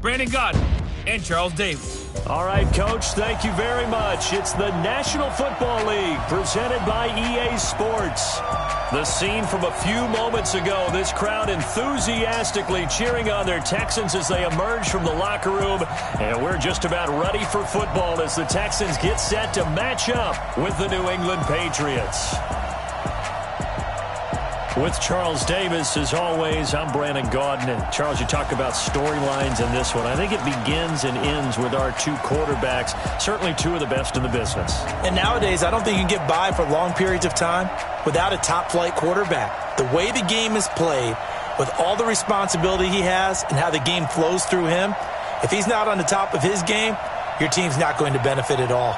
Brandon Gaudin, and Charles Davis. All right, Coach, thank you very much. It's the National Football League presented by EA Sports. The scene from a few moments ago, this crowd enthusiastically cheering on their Texans as they emerge from the locker room. And we're just about ready for football as the Texans get set to match up with the New England Patriots. With Charles Davis, as always, I'm Brandon Gaudin. And Charles, you talk about storylines in this one. I think it begins and ends with our two quarterbacks, certainly two of the best in the business. And nowadays, I don't think you can get by for long periods of time without a top-flight quarterback. The way the game is played, with all the responsibility he has and how the game flows through him, if he's not on the top of his game, your team's not going to benefit at all.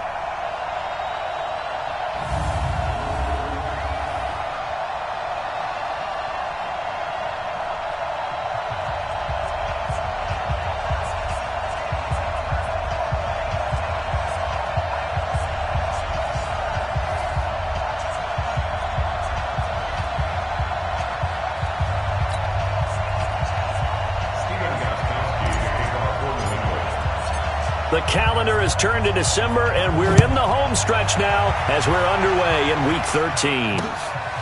The calendar has turned to December, and we're in the home stretch now as we're underway in Week 13.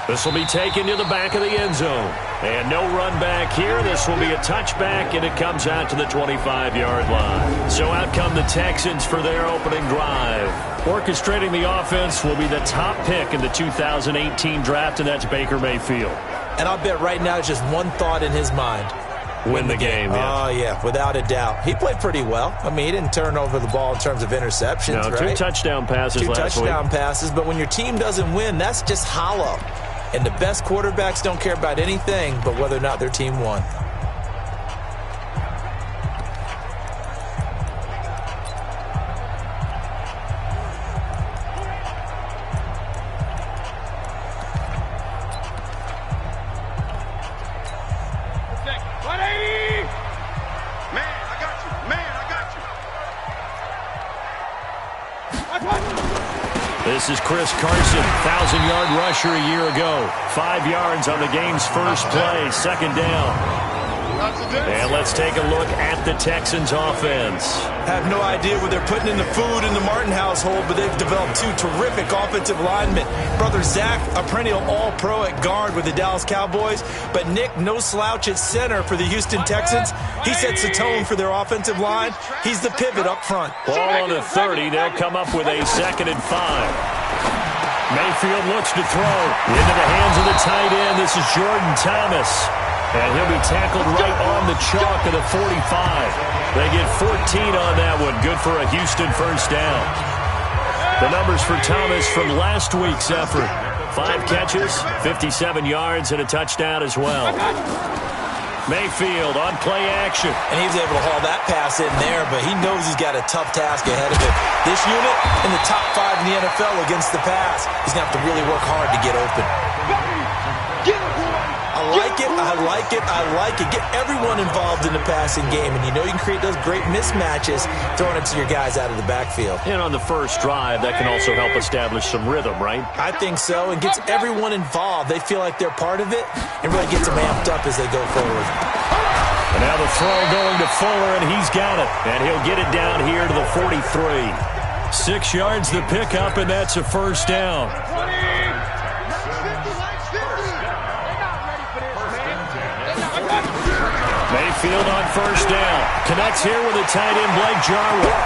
This will be taken to the back of the end zone. And no run back here. This will be a touchback, and it comes out to the 25-yard line. So out come the Texans for their opening drive. Orchestrating the offense will be the top pick in the 2018 draft, and that's Baker Mayfield. And I'll bet right now it's just one thought in his mind. Win the game, yeah. Oh, yeah, without a doubt. He played pretty well. I mean, he didn't turn over the ball in terms of interceptions, right? Two touchdown passes last week. Two touchdown passes, but when your team doesn't win, that's just hollow. And the best quarterbacks don't care about anything but whether or not their team won. This is Chris Carson, 1,000-yard rusher a year ago. 5 yards on the game's first play, second down. And let's take a look at the Texans offense. I have no idea where they're putting in the food in the Martin household, but they've developed two terrific offensive linemen. Brother Zach, a perennial all-pro at guard with the Dallas Cowboys, but Nick, no slouch at center for the Houston Texans. He sets the tone for their offensive line. He's the pivot up front. Ball on the 30. They'll come up with a 2nd and 5. Mayfield looks to throw into the hands of the tight end. This is Jordan Thomas. And he'll be tackled right on the chalk of the 45. They get 14 on that one. Good for a Houston first down. The numbers for Thomas from last week's effort. 5 catches, 57 yards, and a touchdown as well. Mayfield on play action. And he was able to haul that pass in there, but he knows he's got a tough task ahead of him. This unit in the top 5 in the NFL against the pass. He's going to have to really work hard to get open. I like it. Get everyone involved in the passing game, and you know you can create those great mismatches throwing it to your guys out of the backfield. And on the first drive, that can also help establish some rhythm, right? I think so, and gets everyone involved. They feel like they're part of it, and really gets them amped up as they go forward. And now the throw going to Fuller, and he's got it. And he'll get it down here to the 43. 6 yards the pickup, and that's a first down. Mayfield on first down. Connects here with a tight end, Blake Jarwin.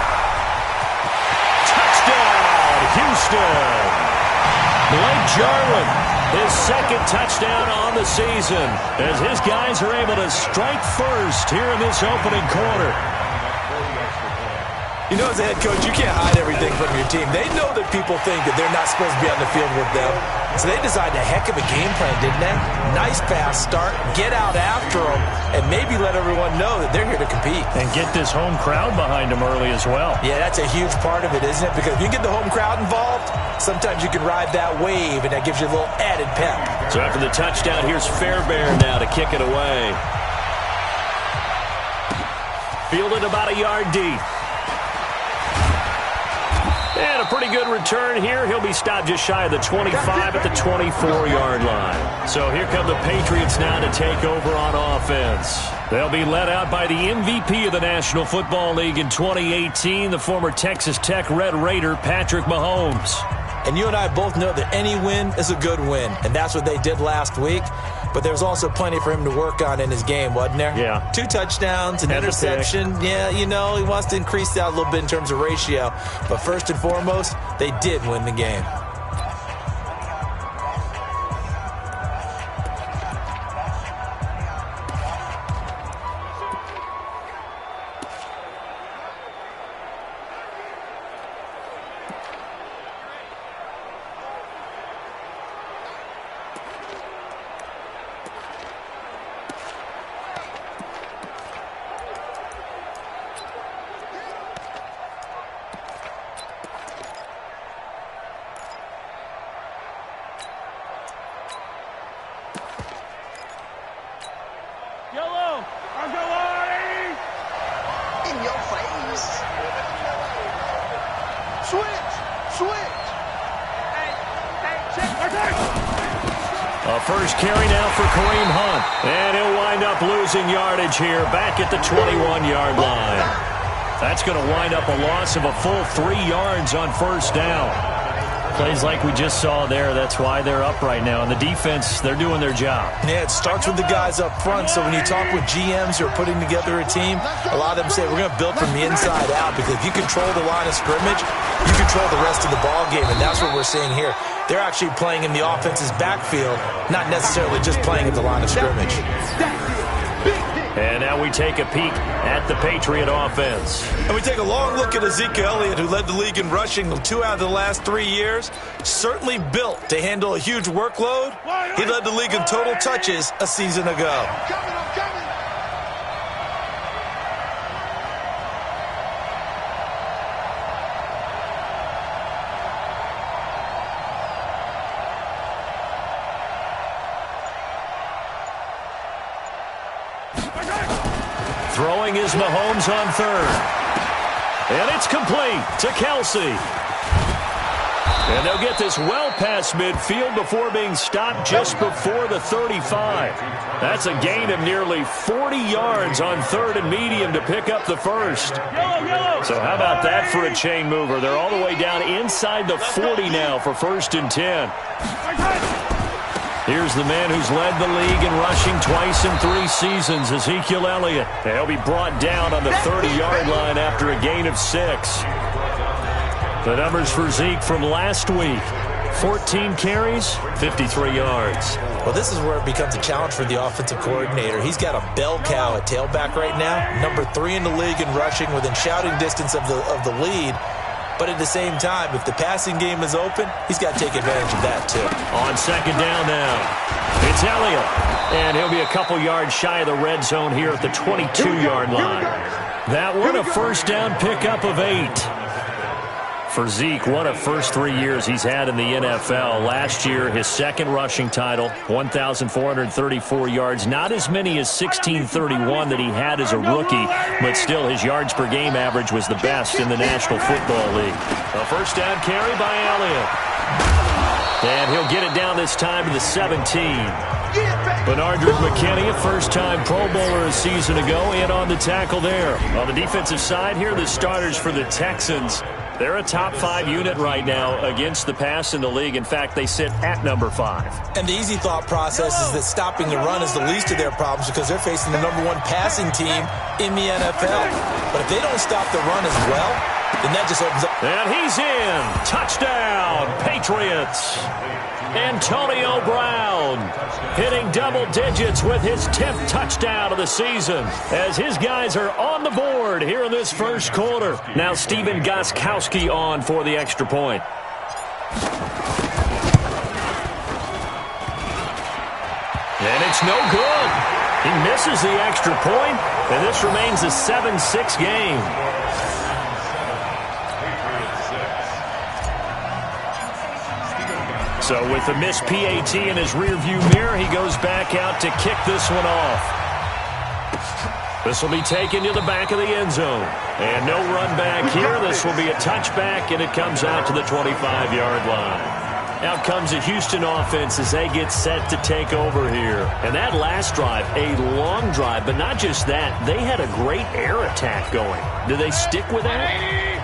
Touchdown, Houston. Blake Jarwin, his 2nd touchdown on the season, as his guys are able to strike first here in this opening quarter. You know, as a head coach, you can't hide everything from your team. They know that people think that they're not supposed to be on the field with them. So they designed a heck of a game plan, didn't they? Nice fast start, get out after them, and maybe let everyone know that they're here to compete. And get this home crowd behind them early as well. Yeah, that's a huge part of it, isn't it? Because if you get the home crowd involved, sometimes you can ride that wave, and that gives you a little added pep. So after the touchdown, here's Fairbairn now to kick it away. Fielded about a yard deep. And a pretty good return here. He'll be stopped just shy of the 25 at the 24-yard line. So here come the Patriots now to take over on offense. They'll be led out by the MVP of the National Football League in 2018, the former Texas Tech Red Raider, Patrick Mahomes. And you and I both know that any win is a good win, and that's what they did last week. But there's also plenty for him to work on in his game, wasn't there? Yeah. 2 touchdowns, an interception. Yeah, you know, he wants to increase that a little bit in terms of ratio. But first and foremost, they did win the game. A first carry now for Kareem Hunt. And he'll wind up losing yardage here back at the 21-yard line. That's going to wind up a loss of a full 3 yards on first down. Plays like we just saw there. That's why they're up right now. And the defense, they're doing their job. Yeah, it starts with the guys up front. So when you talk with GMs who are putting together a team, a lot of them say we're going to build from the inside out, because if you control the line of scrimmage, you control the rest of the ball game, and that's what we're seeing here. They're actually playing in the offense's backfield, not necessarily just playing at the line of scrimmage. And now we take a peek at the Patriot offense. And we take a long look at Ezekiel Elliott, who led the league in rushing 2 out of the last 3 years. Certainly built to handle a huge workload. He led the league in total touches a season ago. Throwing is Mahomes on third. And it's complete to Kelsey. And they'll get this well past midfield before being stopped just before the 35. That's a gain of nearly 40 yards on third and medium to pick up the first. So how about that for a chain mover? They're all the way down inside the 40 now for first and 10. Here's the man who's led the league in rushing twice in 3 seasons, Ezekiel Elliott. He'll be brought down on the 30-yard line after a gain of 6. The numbers for Zeke from last week: 14 carries, 53 yards. Well, this is where it becomes a challenge for the offensive coordinator. He's got a bell cow at tailback right now, number 3 in the league in rushing, within shouting distance of the lead. But at the same time, if the passing game is open, he's got to take advantage of that too. On second down now, it's Elliott. And he'll be a couple yards shy of the red zone here at the 22-yard line. That one a first down pickup of 8. For Zeke, one of first 3 years he's had in the NFL. Last year, his second rushing title, 1,434 yards. Not as many as 1,631 that he had as a rookie, but still his yards per game average was the best in the National Football League. A first down carry by Elliott. And he'll get it down this time to the 17. Bernardrick McKinney, a first-time Pro Bowler a season ago, in on the tackle there. On the defensive side here, the starters for the Texans. They're a top 5 unit right now against the pass in the league. In fact, they sit at number 5. And the easy thought process is that stopping the run is the least of their problems, because they're facing the number 1 passing team in the NFL. But if they don't stop the run as well, then that just opens up. And he's in. Touchdown, Patriots. Antonio Brown hitting double digits with his 10th touchdown of the season, as his guys are on the board here in this first quarter. Now Stephen Gostkowski on for the extra point. And it's no good. He misses the extra point, and this remains a 7-6 game. So with the missed PAT in his rearview mirror, he goes back out to kick this one off. This will be taken to the back of the end zone. And no run back here. This will be a touchback, and it comes out to the 25-yard line. Out comes the Houston offense as they get set to take over here. And that last drive, a long drive, but not just that. They had a great air attack going. Do they stick with that?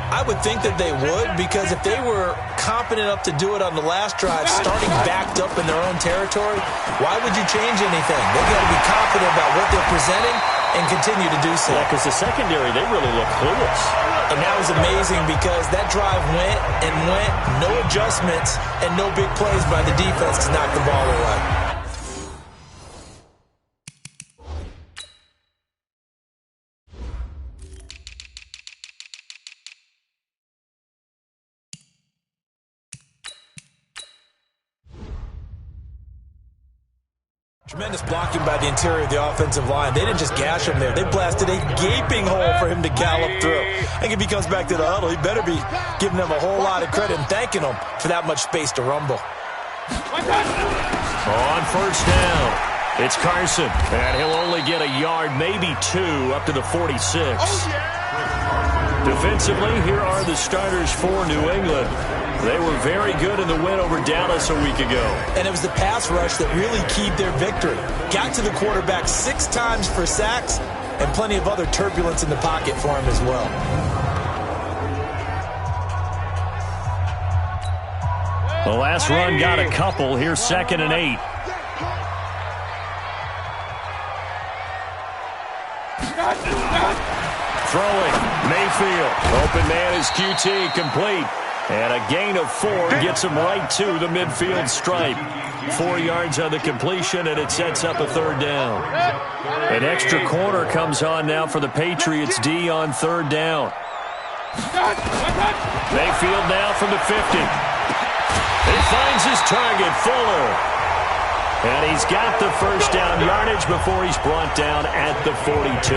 I would think that they would, because if they were confident enough to do it on the last drive, starting backed up in their own territory, why would you change anything? They've got to be confident about what they're presenting and continue to do so. Yeah, because the secondary, they really look clueless. And that was amazing because that drive went and went, no adjustments, and no big plays by the defense to knock the ball away. Tremendous blocking by the interior of the offensive line. They didn't just gash him there. They blasted a gaping hole for him to gallop through. I think if he comes back to the huddle, he better be giving them a whole lot of credit and thanking them for that much space to rumble. On first down, it's Carson. And he'll only get a yard, maybe two, up to the 46. Defensively, here are the starters for New England. They were very good in the win over Dallas a week ago. And it was the pass rush that really keyed their victory. Got to the quarterback 6 times for sacks and plenty of other turbulence in the pocket for him as well. The last run got a couple. Here's 2nd and 8. Throwing, Mayfield. Open man is QT, complete. And a gain of 4 gets him right to the midfield stripe. 4 yards on the completion, and it sets up a 3rd down. An extra corner comes on now for the Patriots D on 3rd down. Mayfield now from the 50. He finds his target, Fuller. And he's got the first down yardage before he's brought down at the 42.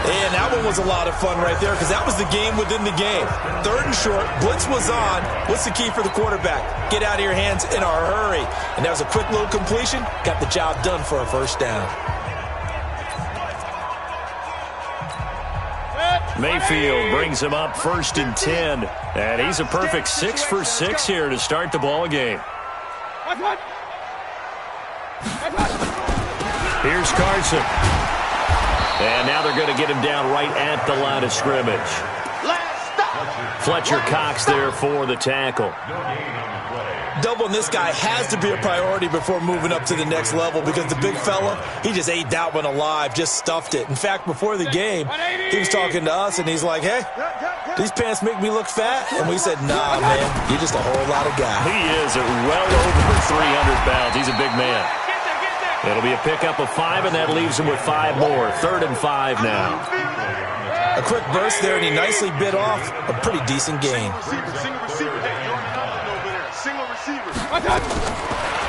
And that one was a lot of fun right there because that was the game within the game. 3rd and short, blitz was on. What's the key for the quarterback? Get out of your hands in a hurry. And that was a quick little completion. Got the job done for a first down. Mayfield brings him up 1st and 10. And he's a perfect 6 for 6 here to start the ball game. Here's Carson. And now they're going to get him down right at the line of scrimmage. Fletcher Cox there for the tackle. Doubling this guy has to be a priority before moving up to the next level because the big fella, he just ate that one alive, just stuffed it. In fact, before the game, he was talking to us, and he's like, hey, these pants make me look fat? And we said, nah, man, you're just a whole lot of guy. He is at well over 300 pounds. He's a big man. It'll be a pickup of 5, and that leaves him with 5 more. 3rd and 5 now. A quick burst there, and he nicely bit off a pretty decent gain.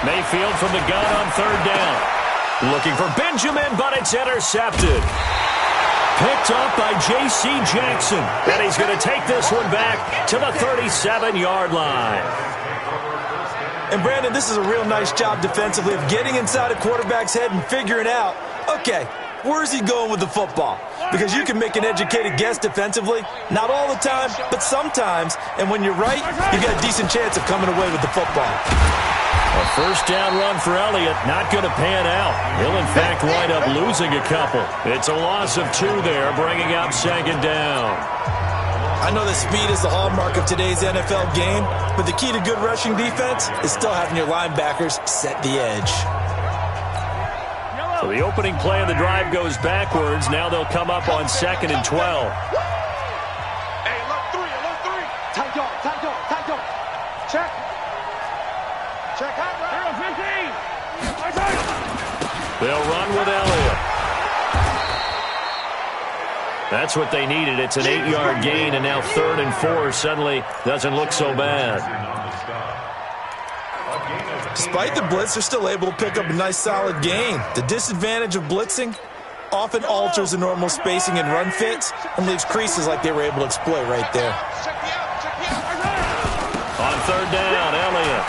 Mayfield from the gun on 3rd down. Looking for Benjamin, but it's intercepted. Picked up by J.C. Jackson. And he's going to take this one back to the 37-yard line. And, Brandon, this is a real nice job defensively of getting inside a quarterback's head and figuring out, okay, where's he going with the football? Because you can make an educated guess defensively, not all the time, but sometimes. And when you're right, you've got a decent chance of coming away with the football. A first down run for Elliott, not going to pan out. He'll, in fact, wind up losing a couple. It's a loss of 2 there, bringing up 2nd down. I know that speed is the hallmark of today's NFL game, but the key to good rushing defense is still having your linebackers set the edge. So the opening play of the drive goes backwards. Now they'll come up on 2nd and 12. Hey, look 3, look 3. Tight dog. Check. Check out, right? 15. They'll run with Elliott. That's what they needed. It's an 8-yard gain, and now 3rd and 4 suddenly doesn't look so bad. Despite the blitz, they're still able to pick up a nice, solid gain. The disadvantage of blitzing often alters the normal spacing and run fits and leaves creases like they were able to exploit right there. On 3rd down, Elliott.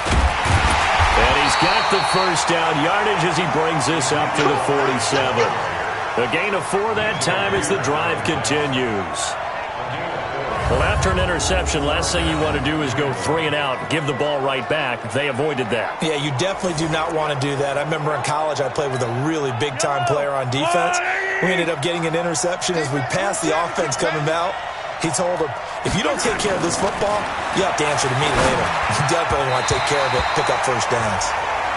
And he's got the first down yardage as he brings this up to the 47. A gain of 4 that time as the drive continues. Well, after an interception, last thing you want to do is go 3 and out, give the ball right back. They avoided that. Yeah, you definitely do not want to do that. I remember in college I played with a really big-time player on defense. We ended up getting an interception as we passed the offense coming out. He told him, if you don't take care of this football, you have to answer to me later. You definitely want to take care of it, pick up first downs.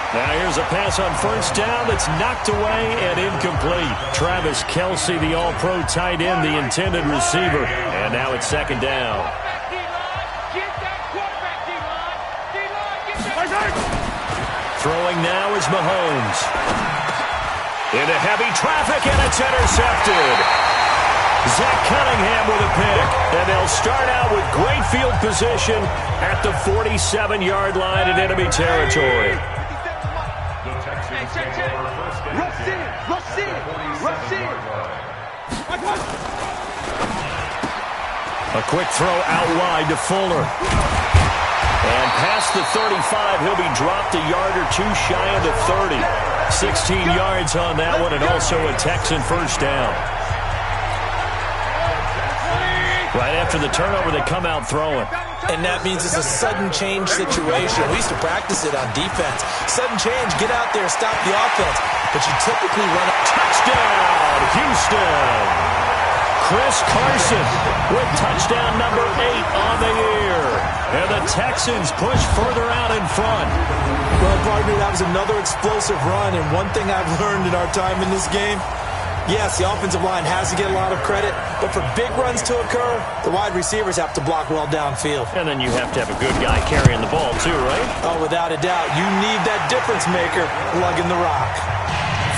Now here's a pass on first down that's knocked away and incomplete. Travis Kelce, the all-pro tight end, the intended receiver. And now it's second down. Throwing now is Mahomes. Into heavy traffic, and it's intercepted. Zach Cunningham with a pick. And they'll start out with great field position at the 47-yard line in enemy territory. A quick throw out wide to Fuller. And past the 35, he'll be dropped a yard or two shy of the 30. 16 yards on that one, and also a Texan first down. Right after the turnover, they come out throwing. And that means it's a sudden change situation. We used to practice it on defense. Sudden change, get out there, stop the offense. But you typically run a touchdown, Houston. Chris Carson with touchdown number 8 on the year. And the Texans push further out in front. Well, partner, that was another explosive run. And one thing I've learned in our time in this game, yes, the offensive line has to get a lot of credit, but for big runs to occur, the wide receivers have to block well downfield. And then you have to have a good guy carrying the ball too, right? Oh, without a doubt. You need that difference maker lugging the rock.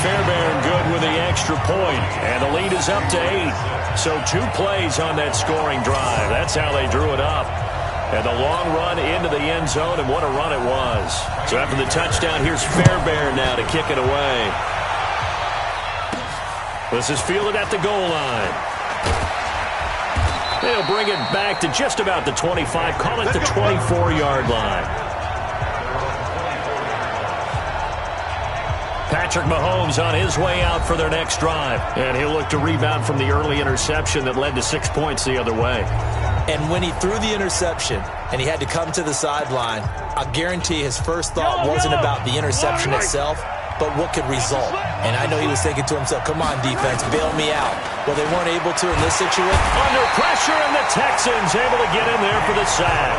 Fairbairn good with the extra point, and the lead is up to 8. So 2 plays on that scoring drive. That's how they drew it up. And the long run into the end zone, and what a run it was. So after the touchdown, here's Fairbairn now to kick it away. This is fielded at the goal line. They'll bring it back to just about the 25, call it the 24-yard line. Patrick Mahomes on his way out for their next drive. And he'll look to rebound from the early interception that led to 6 points the other way. And when he threw the interception and he had to come to the sideline, I guarantee his first thought wasn't about the interception itself, but what could result. And I know he was thinking to himself, come on, defense, bail me out. Well, they weren't able to in this situation. Under pressure, and the Texans able to get in there for the sack.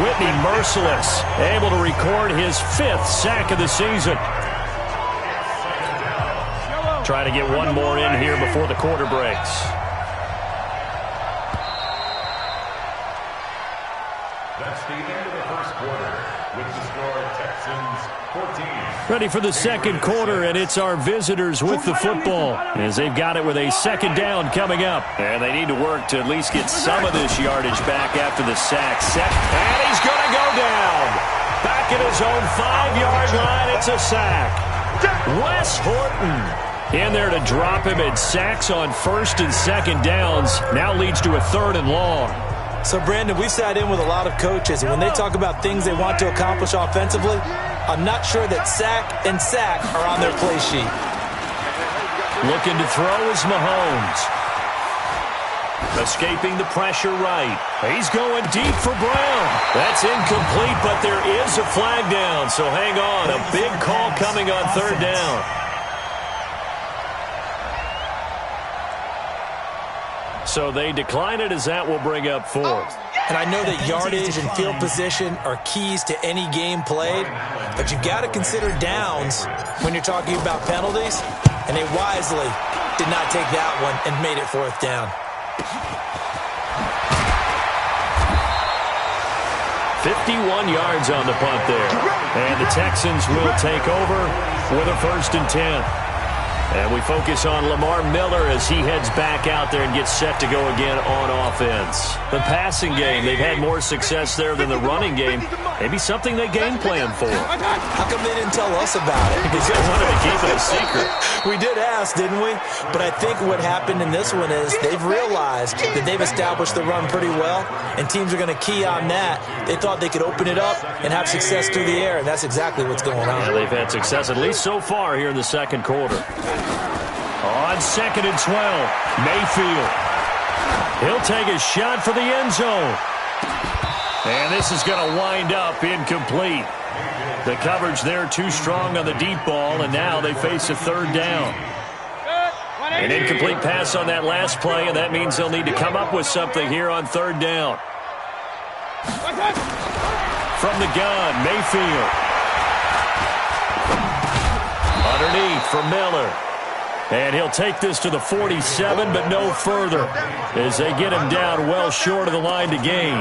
Whitney Merciless able to record his 5th sack of the season. Try to get one more in here before the quarter breaks. That's the end of the first quarter with the score Texans 14. Ready for the second quarter, and it's our visitors with the football as they've got it with a second down coming up. And they need to work to at least get some of this yardage back after the sack. And he's going to go down. Back at his own 5-yard line, it's a sack. Wes Horton in there to drop him, and sacks on first and second downs. Now leads to a 3rd and long. So, Brandon, we've sat in with a lot of coaches, and when they talk about things they want to accomplish offensively, I'm not sure that sack and sack are on their play sheet. Looking to throw is Mahomes. Escaping the pressure right. He's going deep for Brown. That's incomplete, but there is a flag down, so hang on. A big call coming on 3rd down. So they decline it, as that will bring up 4th. And I know that yardage and field position are keys to any game played, but you've got to consider downs when you're talking about penalties, and they wisely did not take that one and made it 4th down. 51 yards on the punt there. And the Texans will take over with a 1st and 10. And we focus on Lamar Miller as he heads back out there and gets set to go again on offense. The passing game, they've had more success there than the running game. Maybe something they game plan for. How come they didn't tell us about it? Because they wanted to keep it a secret. We did ask, didn't we? But I think what happened in this one is they've realized that they've established the run pretty well, and teams are going to key on that. They thought they could open it up and have success through the air, and that's exactly what's going on. Yeah, they've had success, at least so far, here in the second quarter. On 2nd and 12, Mayfield. He'll take a shot for the end zone. And this is going to wind up incomplete. The coverage there too strong on the deep ball, and now they face a third down. An incomplete pass on that last play, and that means they'll need to come up with something here on third down. From the gun, Mayfield. Underneath for Miller. And he'll take this to the 47, but no further, as they get him down well short of the line to gain.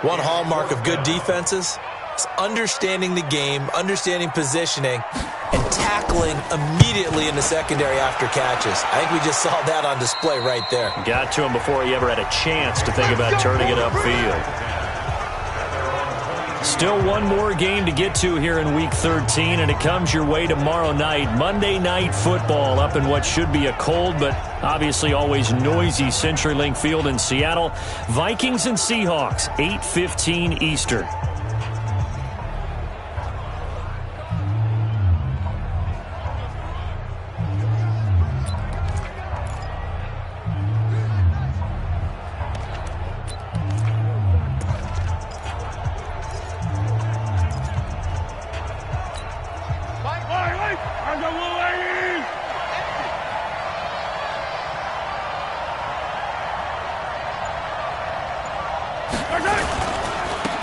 One hallmark of good defenses is understanding the game, understanding positioning, and tackling immediately in the secondary after catches. I think we just saw that on display right there. Got to him before he ever had a chance to think about turning it upfield. Still one more game to get to here in Week 13, and it comes your way tomorrow night. Monday Night Football up in what should be a cold but obviously always noisy CenturyLink Field in Seattle. Vikings and Seahawks, 8:15 Eastern.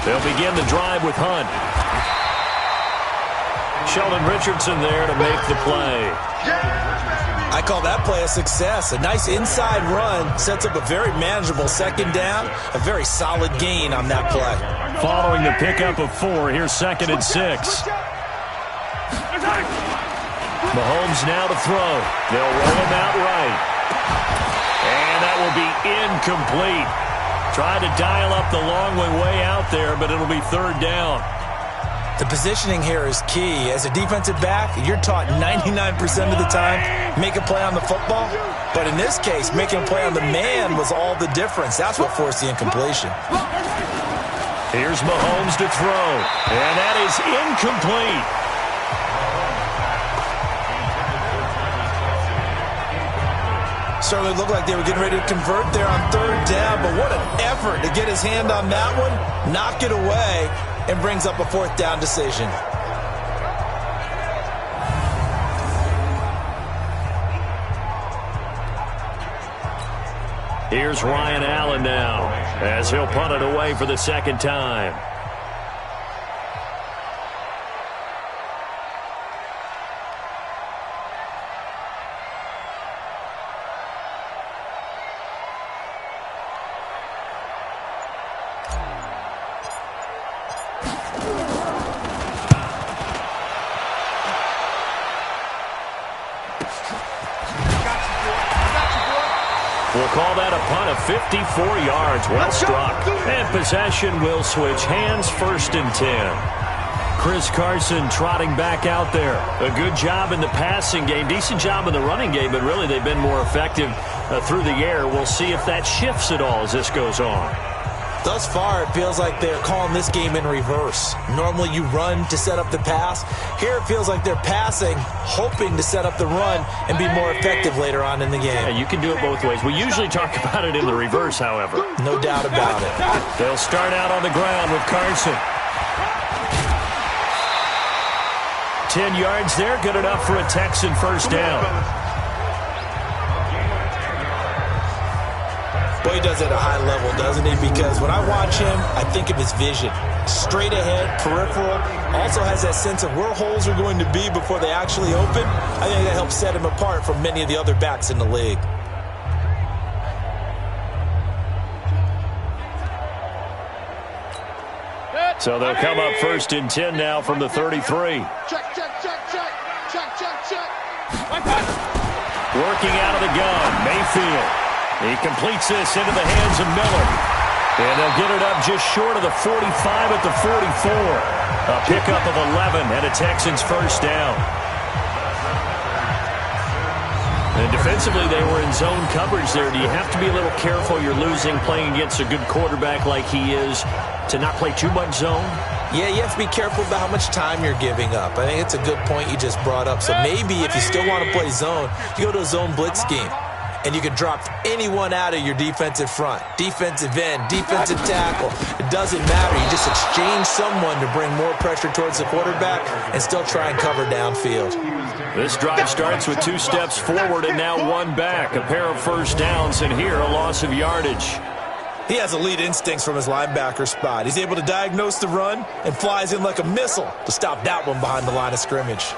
They'll begin the drive with Hunt. Sheldon Richardson there to make the play. I call that play a success. A nice inside run sets up a very manageable second down. A very solid gain on that play. Following the pickup of 4, here's 2nd and 6. Mahomes now to throw. They'll roll him out right. And that will be incomplete. Trying to dial up the long way out there, but it'll be third down. The positioning here is key. As a defensive back, you're taught 99% of the time, make a play on the football. But in this case, making a play on the man was all the difference. That's what forced the incompletion. Here's Mahomes to throw. And that is incomplete. Certainly looked like they were getting ready to convert there on third down, but what an effort to get his hand on that one, knock it away, and brings up a 4th down decision. Here's Ryan Allen now, as he'll punt it away for the second time. We'll call that a punt of 54 yards. Well struck. And possession will switch hands, 1st and 10. Chris Carson trotting back out there. A good job in the passing game. Decent job in the running game, but really they've been more effective through the air. We'll see if that shifts at all as this goes on. Thus far, it feels like they're calling this game in reverse. Normally you run to set up the pass. Here it feels like they're passing, hoping to set up the run and be more effective later on in the game. Yeah, you can do it both ways. We usually talk about it in the reverse, however. No doubt about it. They'll start out on the ground with Carson. 10 yards there, good enough for a Texan first down. Boy, he does it at a high level, doesn't he? Because when I watch him, I think of his vision. Straight ahead, peripheral. Also has that sense of where holes are going to be before they actually open. I think that helps set him apart from many of the other backs in the league. So they'll come up 1st and 10 now from the 33. Check. Working out of the gun, Mayfield. He completes this into the hands of Miller. And they'll get it up just short of the 45 at the 44. A pickup of 11 and a Texans first down. And defensively, they were in zone coverage there. Do you have to be a little careful? You're losing playing against a good quarterback like he is to not play too much zone? Yeah, you have to be careful about how much time you're giving up. I think it's a good point you just brought up. So maybe if you still want to play zone, you go to a zone blitz scheme. and you can drop anyone out of your defensive front. Defensive end, defensive tackle. It doesn't matter. You just exchange someone to bring more pressure towards the quarterback and still try and cover downfield. This drive starts with 2 steps forward and now 1 back. A pair of first downs, and here a loss of yardage. He has elite instincts from his linebacker spot. He's able to diagnose the run and flies in like a missile to stop that one behind the line of scrimmage.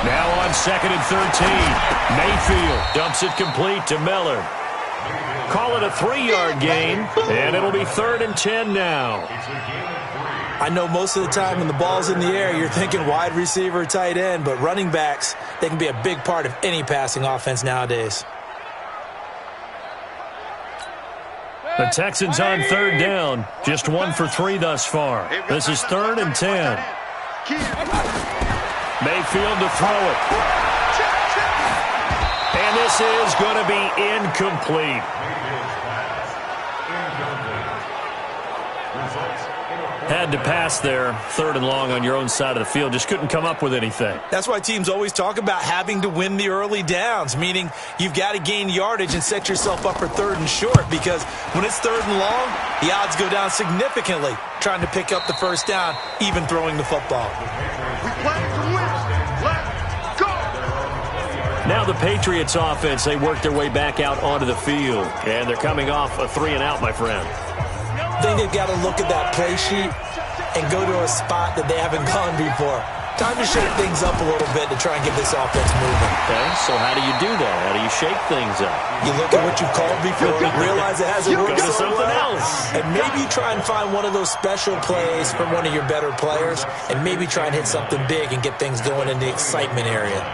Now on 2nd and 13. Mayfield dumps it complete to Miller. Call it a 3-yard gain, and it'll be 3rd and 10 now. I know most of the time when the ball's in the air, you're thinking wide receiver, tight end, but running backs, they can be a big part of any passing offense nowadays. The Texans on 3rd down. Just 1 for 3 thus far. This is 3rd and 10. Mayfield to throw it. And this is going to be incomplete. Had to pass there, 3rd and long on your own side of the field. Just couldn't come up with anything. That's why teams always talk about having to win the early downs, meaning you've got to gain yardage and set yourself up for 3rd and short, because when it's 3rd and long, the odds go down significantly trying to pick up the first down, even throwing the football. We play to win. Let's go. Now the Patriots offense, they work their way back out onto the field, and they're coming off a 3-and-out, my friend. I think they've got to look at that play sheet and go to a spot that they haven't gone before. Time to shake things up a little bit to try and get this offense moving. Okay, so how do you do that? How do you shake things up? You look at what you've called before, realize it hasn't worked Go to so something well, else. and maybe try and find one of those special plays from one of your better players, and maybe try and hit something big and get things going in the excitement area.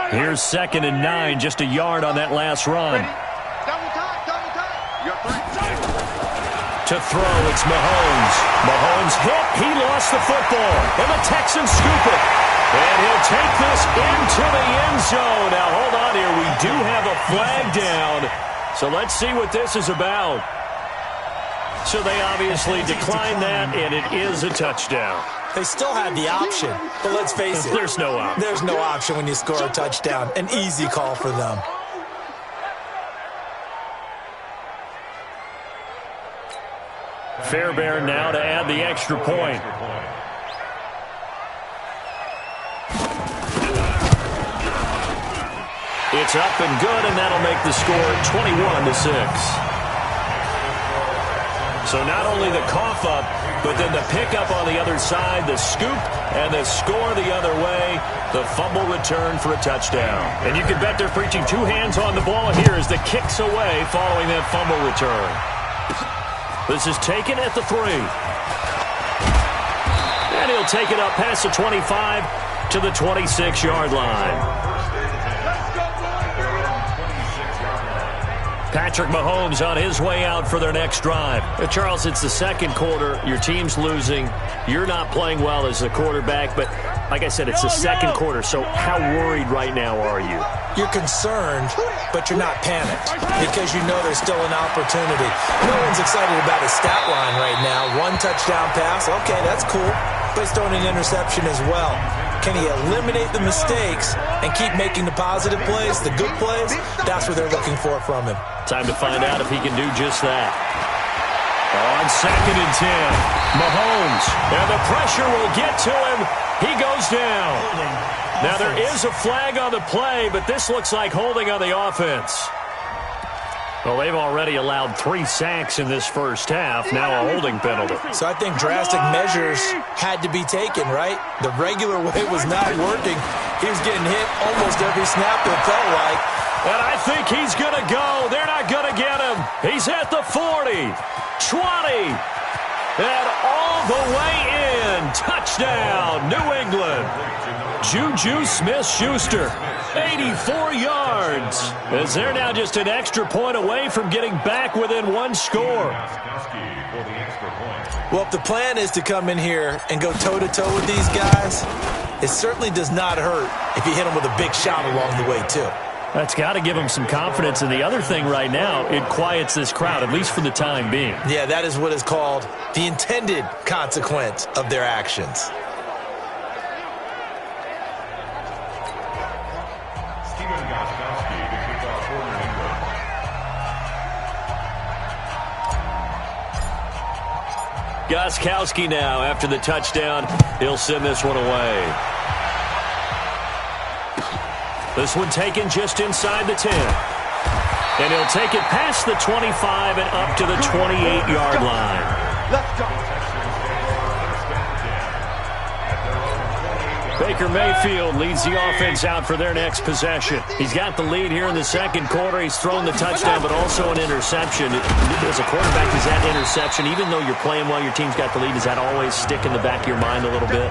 Here's 2nd and 9, just a yard on that last run. Double time, double time. You're 3. To throw, it's Mahomes. Mahomes hit, he lost the football, and the Texans scoop it. And he'll take this into the end zone. Now, hold on here, we do have a flag down. So let's see what this is about. So they obviously declined that, and it is a touchdown. They still had the option, but let's face it. There's no option. There's no option when you score a touchdown. An easy call for them. Fairbairn now to add the extra point. It's up and good, and that'll make the score 21-6. So not only the cough up, but then the pickup on the other side, the scoop, and the score the other way, the fumble return for a touchdown. And you can bet they're preaching 2 hands on the ball here as the kick's away following that fumble return. This is taken at the 3. And he'll take it up past the 25 to the 26-yard line. Patrick Mahomes on his way out for their next drive. Charles, it's the 2nd quarter. Your team's losing. You're not playing well as the quarterback, but like I said, it's the 2nd quarter, so how worried right now are you? You're concerned, but you're not panicked because you know there's still an opportunity. No one's excited about his stat line right now. 1 touchdown pass, okay, that's cool. But he's throwing an interception as well. Can he eliminate the mistakes and keep making the positive plays, the good plays? That's what they're looking for from him. Time to find out if he can do just that. On 2nd and 10, Mahomes, and the pressure will get to him. He goes down. Now there is a flag on the play, but this looks like holding on the offense. Well, they've already allowed 3 sacks in this first half, now a holding penalty. So I think drastic measures had to be taken, right? The regular way was not working. He was getting hit almost every snap, it felt like. And I think he's going to go. They're not going to get him. He's at the 40, 20, and all the way in. Touchdown, New England. Juju Smith-Schuster, 84 yards. As they're now just an extra point away from getting back within 1 score. Well, if the plan is to come in here and go toe-to-toe with these guys, it certainly does not hurt if you hit him with a big shot along the way, too. That's got to give him some confidence. And the other thing right now, it quiets this crowd, at least for the time being. Yeah, that is what is called the intended consequence of their actions. Gostkowski now, after the touchdown, he'll send this one away. This one taken just inside the 10. And he'll take it past the 25 and up to the 28-yard line. Let's go. Baker Mayfield leads the offense out for their next possession. He's got the lead here in the second quarter. He's thrown the touchdown, but also an interception. As a quarterback, does that interception, even though you're playing while your team's got the lead, does that always stick in the back of your mind a little bit?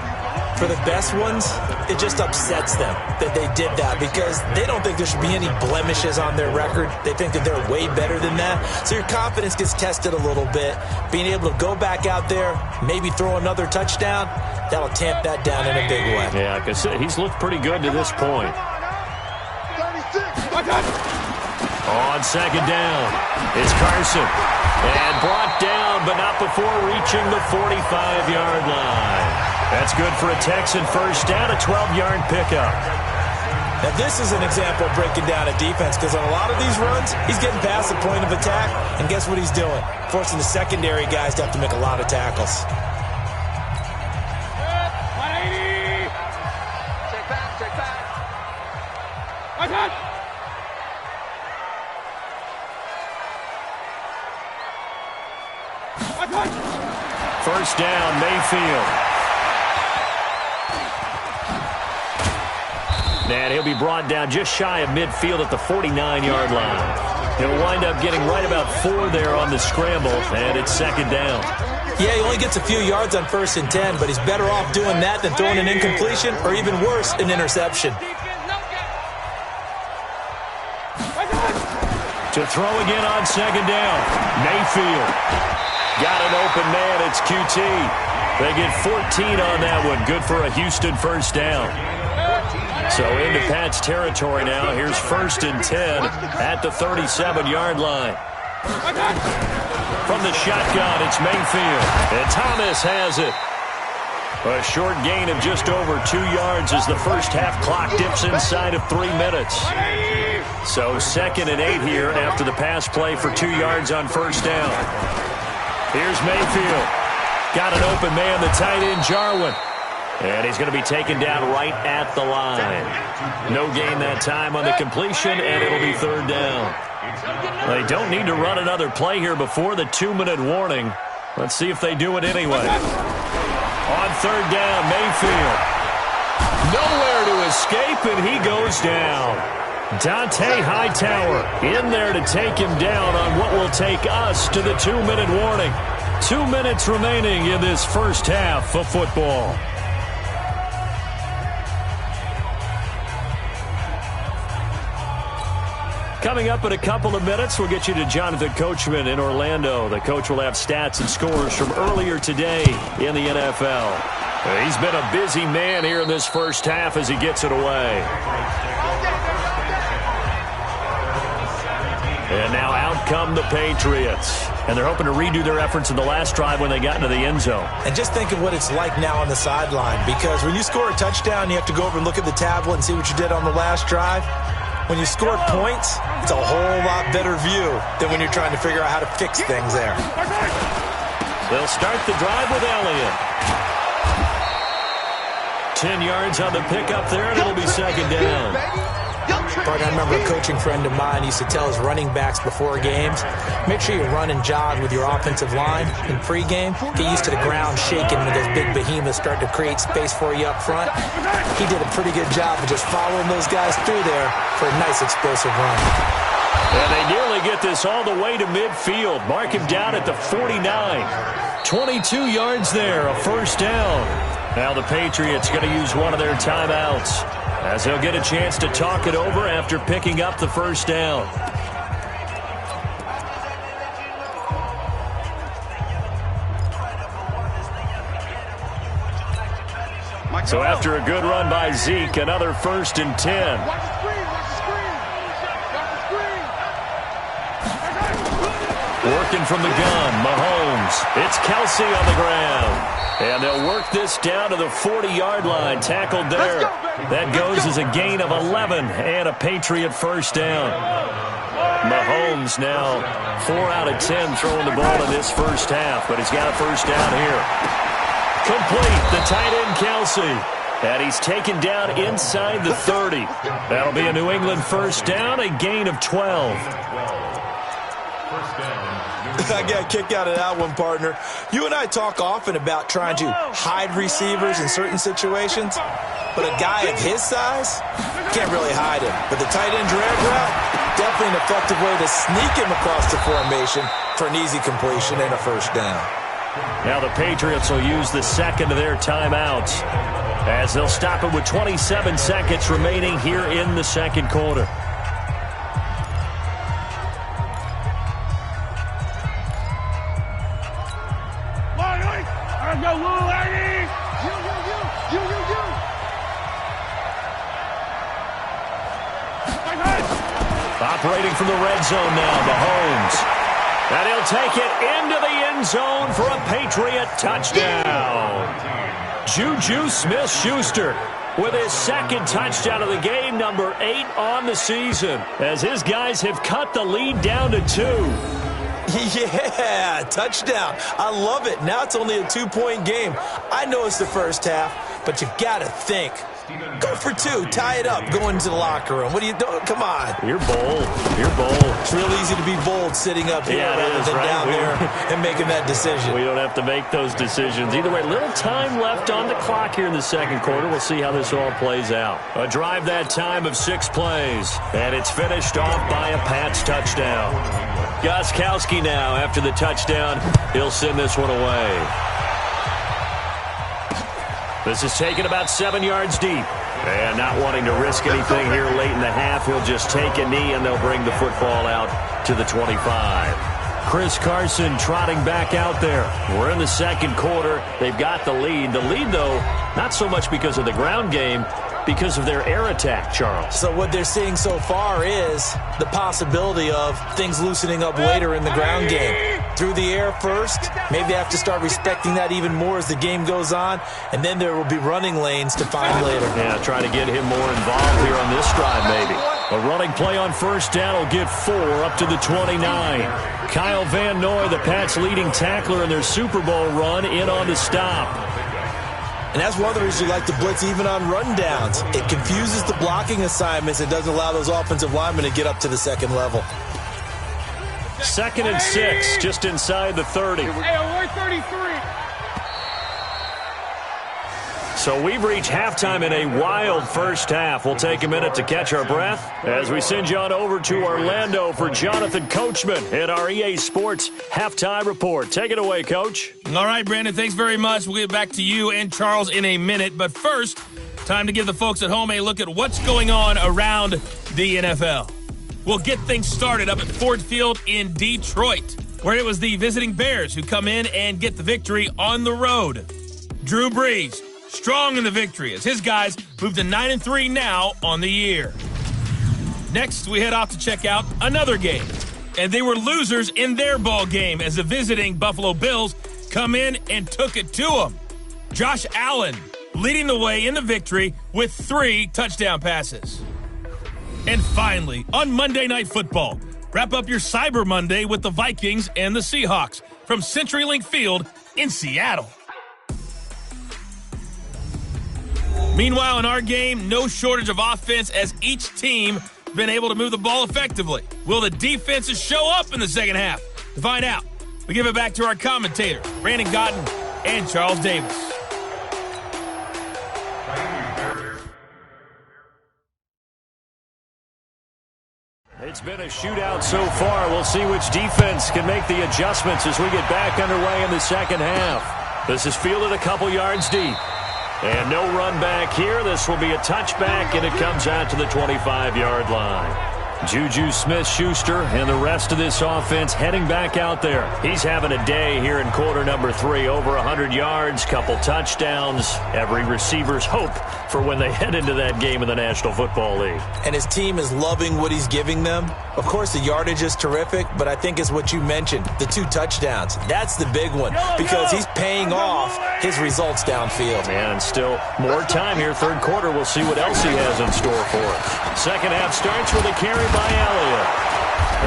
For the best ones, it just upsets them that they did that because they don't think there should be any blemishes on their record. They think that they're way better than that. So your confidence gets tested a little bit. Being able to go back out there, maybe throw another touchdown, that'll tamp that down in a big way. Yeah, because he's looked pretty good to this point. On second down, it's Carson. And brought down, but not before reaching the 45-yard line. That's good for a Texan first down, a 12-yard pickup. Now, this is an example of breaking down a defense because on a lot of these runs, he's getting past the point of attack, and guess what he's doing? Forcing the secondary guys to have to make a lot of tackles. First down, Mayfield. And he'll be brought down just shy of midfield at the 49-yard line. He'll wind up getting right about 4 there on the scramble, and it's second down. Yeah, he only gets a few yards on 1st and 10, but he's better off doing that than throwing an incompletion or even worse, an interception. To throw again on second down, Mayfield. Got an open man, it's QT. They get 14 on that one, good for a Houston first down. So into Pat's territory now. Here's 1st and 10 at the 37-yard line. From the shotgun, it's Mayfield. And Thomas has it. A short gain of just over 2 yards as the first half clock dips inside of 3 minutes. So 2nd and 8 here after the pass play for 2 yards on first down. Here's Mayfield. Got an open man, the tight end, Jarwin. And he's going to be taken down right at the line. No gain that time on the completion, and it'll be 3rd down. They don't need to run another play here before the 2-minute warning. Let's see if they do it anyway. On 3rd down, Mayfield. Nowhere to escape, and he goes down. Dante Hightower in there to take him down on what will take us to the 2-minute warning. 2 minutes remaining in this first half of football. Coming up in a couple of minutes, we'll get you to Jonathan Coachman in Orlando. The coach will have stats and scores from earlier today in the NFL. He's been a busy man here in this first half as he gets it away. And now out come the Patriots. And they're hoping to redo their efforts in the last drive when they got into the end zone. And just think of what it's like now on the sideline, because when you score a touchdown, you have to go over and look at the tablet and see what you did on the last drive. When you score points, it's a whole lot better view than when you're trying to figure out how to fix things there. They'll start the drive with Elliott. 10 yards on the pickup there, and it'll be second down. But I remember a coaching friend of mine used to tell his running backs before games, make sure you run and jog with your offensive line in pregame. Get used to the ground shaking when those big behemoths start to create space for you up front. He did a pretty good job of just following those guys through there for a nice explosive run. And they nearly get this all the way to midfield. Mark him down at the 49. 22 yards there, a first down. Now the Patriots going to use one of their timeouts, as they'll get a chance to talk it over after picking up the first down. So after a good run by Zeke, another 1st and 10. Watch the screen. Watch the screen. Watch the screen. Working from the gun, Mahomes. It's Kelsey on the ground. And they'll work this down to the 40-yard line. Tackled there. That goes as a gain of 11 and a Patriot first down. Mahomes now 4 out of 10 throwing the ball in this first half, but he's got a first down here. Complete, the tight end Kelsey. And he's taken down inside the 30. That'll be a New England first down, a gain of 12. I got a kick out of that one, partner. You and I talk often about trying to hide receivers in certain situations, but a guy of his size can't really hide him. But the tight end drag route, definitely an effective way to sneak him across the formation for an easy completion and a first down. Now the Patriots will use the second of their timeouts as they'll stop it with 27 seconds remaining here in the second quarter. Operating from the red zone now, Mahomes. And he'll take it into the end zone for a Patriot touchdown. Juju Smith-Schuster with his second touchdown of the game, number 8 on the season, as his guys have cut the lead down to 2. Yeah, touchdown. I love it. Now it's only a 2-point game. I know it's the first half, but you got to think. Go for 2. Tie it up. Go into the locker room. What are you doing? Come on. You're bold. You're bold. It's real easy to be bold sitting up here rather than down there and making that decision. We don't have to make those decisions. Either way, little time left on the clock here in the second quarter. We'll see how this all plays out. A drive that time of 6 plays, and it's finished off by a Pats touchdown. Gostkowski now, after the touchdown, he'll send this one away. This is taken about 7 yards deep. And not wanting to risk anything here late in the half, he'll just take a knee, and they'll bring the football out to the 25. Chris Carson trotting back out there. We're in the second quarter. They've got the lead. The lead, though, not so much because of the ground game, because of their air attack, Charles. So what they're seeing so far is the possibility of things loosening up later in the ground game. Through the air first, maybe they have to start respecting that even more as the game goes on, and then there will be running lanes to find later. Yeah, try to get him more involved here on this drive, maybe. A running play on first down will get 4 up to the 29. Kyle Van Noy, the Pats' leading tackler in their Super Bowl run, in on the stop. And that's one of the reasons you like to blitz even on rundowns. It confuses the blocking assignments and doesn't allow those offensive linemen to get up to the second level. 2nd and 6, just inside the 30. Hey, 133. So we've reached halftime in a wild first half. We'll take a minute to catch our breath as we send you on over to Orlando for Jonathan Coachman at our EA Sports Halftime Report. Take it away, Coach. All right, Brandon, thanks very much. We'll get back to you and Charles in a minute. But first, time to give the folks at home a look at what's going on around the NFL. We'll get things started up at Ford Field in Detroit, where it was the visiting Bears who come in and get the victory on the road. Drew Brees, strong in the victory as his guys move to 9-3 now on the year. Next, we head off to check out another game. And they were losers in their ball game as the visiting Buffalo Bills come in and took it to them. Josh Allen leading the way in the victory with 3 touchdown passes. And finally, on Monday Night Football, wrap up your Cyber Monday with the Vikings and the Seahawks from CenturyLink Field in Seattle. Meanwhile, in our game, no shortage of offense as each team has been able to move the ball effectively. Will the defenses show up in the second half? To find out, we give it back to our commentators, Brandon Gotten and Charles Davis. It's been a shootout so far. We'll see which defense can make the adjustments as we get back underway in the second half. This is fielded a couple yards deep. And no run back here. This will be a touchback, and it comes out to the 25-yard line. Juju Smith-Schuster and the rest of this offense heading back out there. He's having a day here in quarter number 3. Over 100 yards, couple touchdowns. Every receiver's hope for when they head into that game in the National Football League. And his team is loving what he's giving them. Of course, the yardage is terrific, but I think it's what you mentioned, the 2 touchdowns. That's the big one because he's paying off his results downfield. And still more time here. Third quarter, we'll see what else he has in store for us. Second half starts with a carry by Elliott.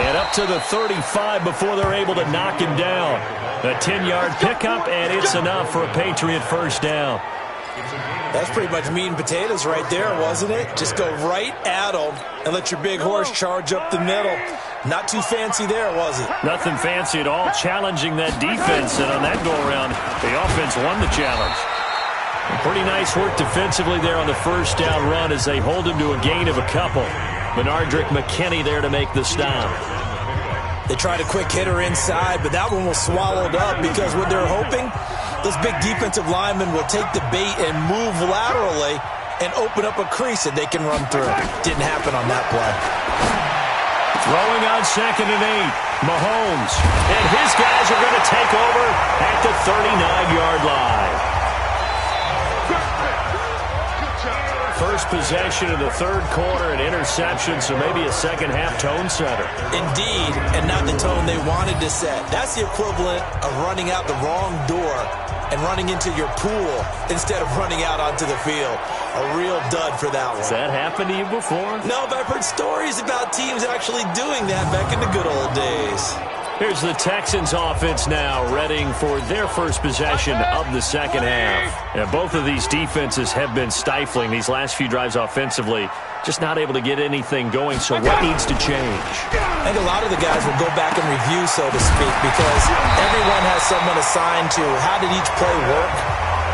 And up to the 35 before they're able to knock him down. A 10-yard pickup, and it's enough for a Patriot first down. That's pretty much meat and potatoes right there, wasn't it? Just go right at them and let your big horse charge up the middle. Not too fancy there, was it? Nothing fancy at all, challenging that defense. And on that go-around, the offense won the challenge. And pretty nice work defensively there on the first down run as they hold him to a gain of a couple. Benardrick McKinney there to make the stop. They tried a quick hitter inside, but that one was swallowed up because what they're hoping, those big defensive linemen will take the bait and move laterally and open up a crease that they can run through. Didn't happen on that play. Throwing on 2nd and 8, Mahomes. And his guys are going to take over at the 39-yard line. First possession of the third quarter, an interception, so maybe a second-half tone setter. Indeed, and not the tone they wanted to set. That's the equivalent of running out the wrong door and running into your pool instead of running out onto the field. A real dud for that one. Has that happened to you before? No, but I've heard stories about teams actually doing that back in the good old days. Here's the Texans offense now, readying for their first possession of the second half. And both of these defenses have been stifling these last few drives offensively. Just not able to get anything going, so what needs to change? I think a lot of the guys will go back and review, so to speak, because everyone has someone assigned to how did each play work.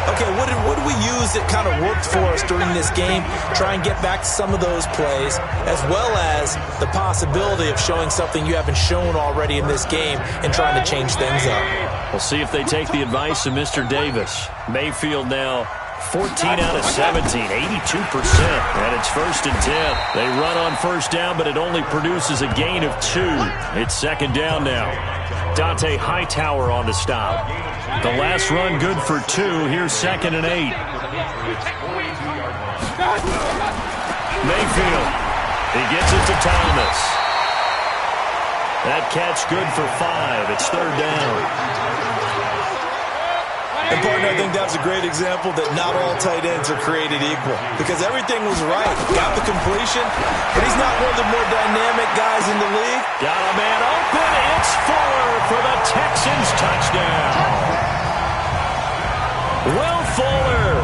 Okay, what did we use that kind of worked for us during this game? Try and get back to some of those plays, as well as the possibility of showing something you haven't shown already in this game and trying to change things up. We'll see if they take the advice of Mr. Davis. Mayfield now 14 out of 17, 82%. And it's 1st and 10. They run on first down, but it only produces a gain of 2. It's second down now. Dante Hightower on the stop. The last run good for 2. Here's 2nd and 8. Mayfield. He gets it to Thomas. That catch good for 5. It's 3rd down. And, partner, I think that's a great example that not all tight ends are created equal because everything was right. Got the completion, but he's not one of the more dynamic guys in the league. Got a man open. It's Fuller for the Texans touchdown. Will Fuller,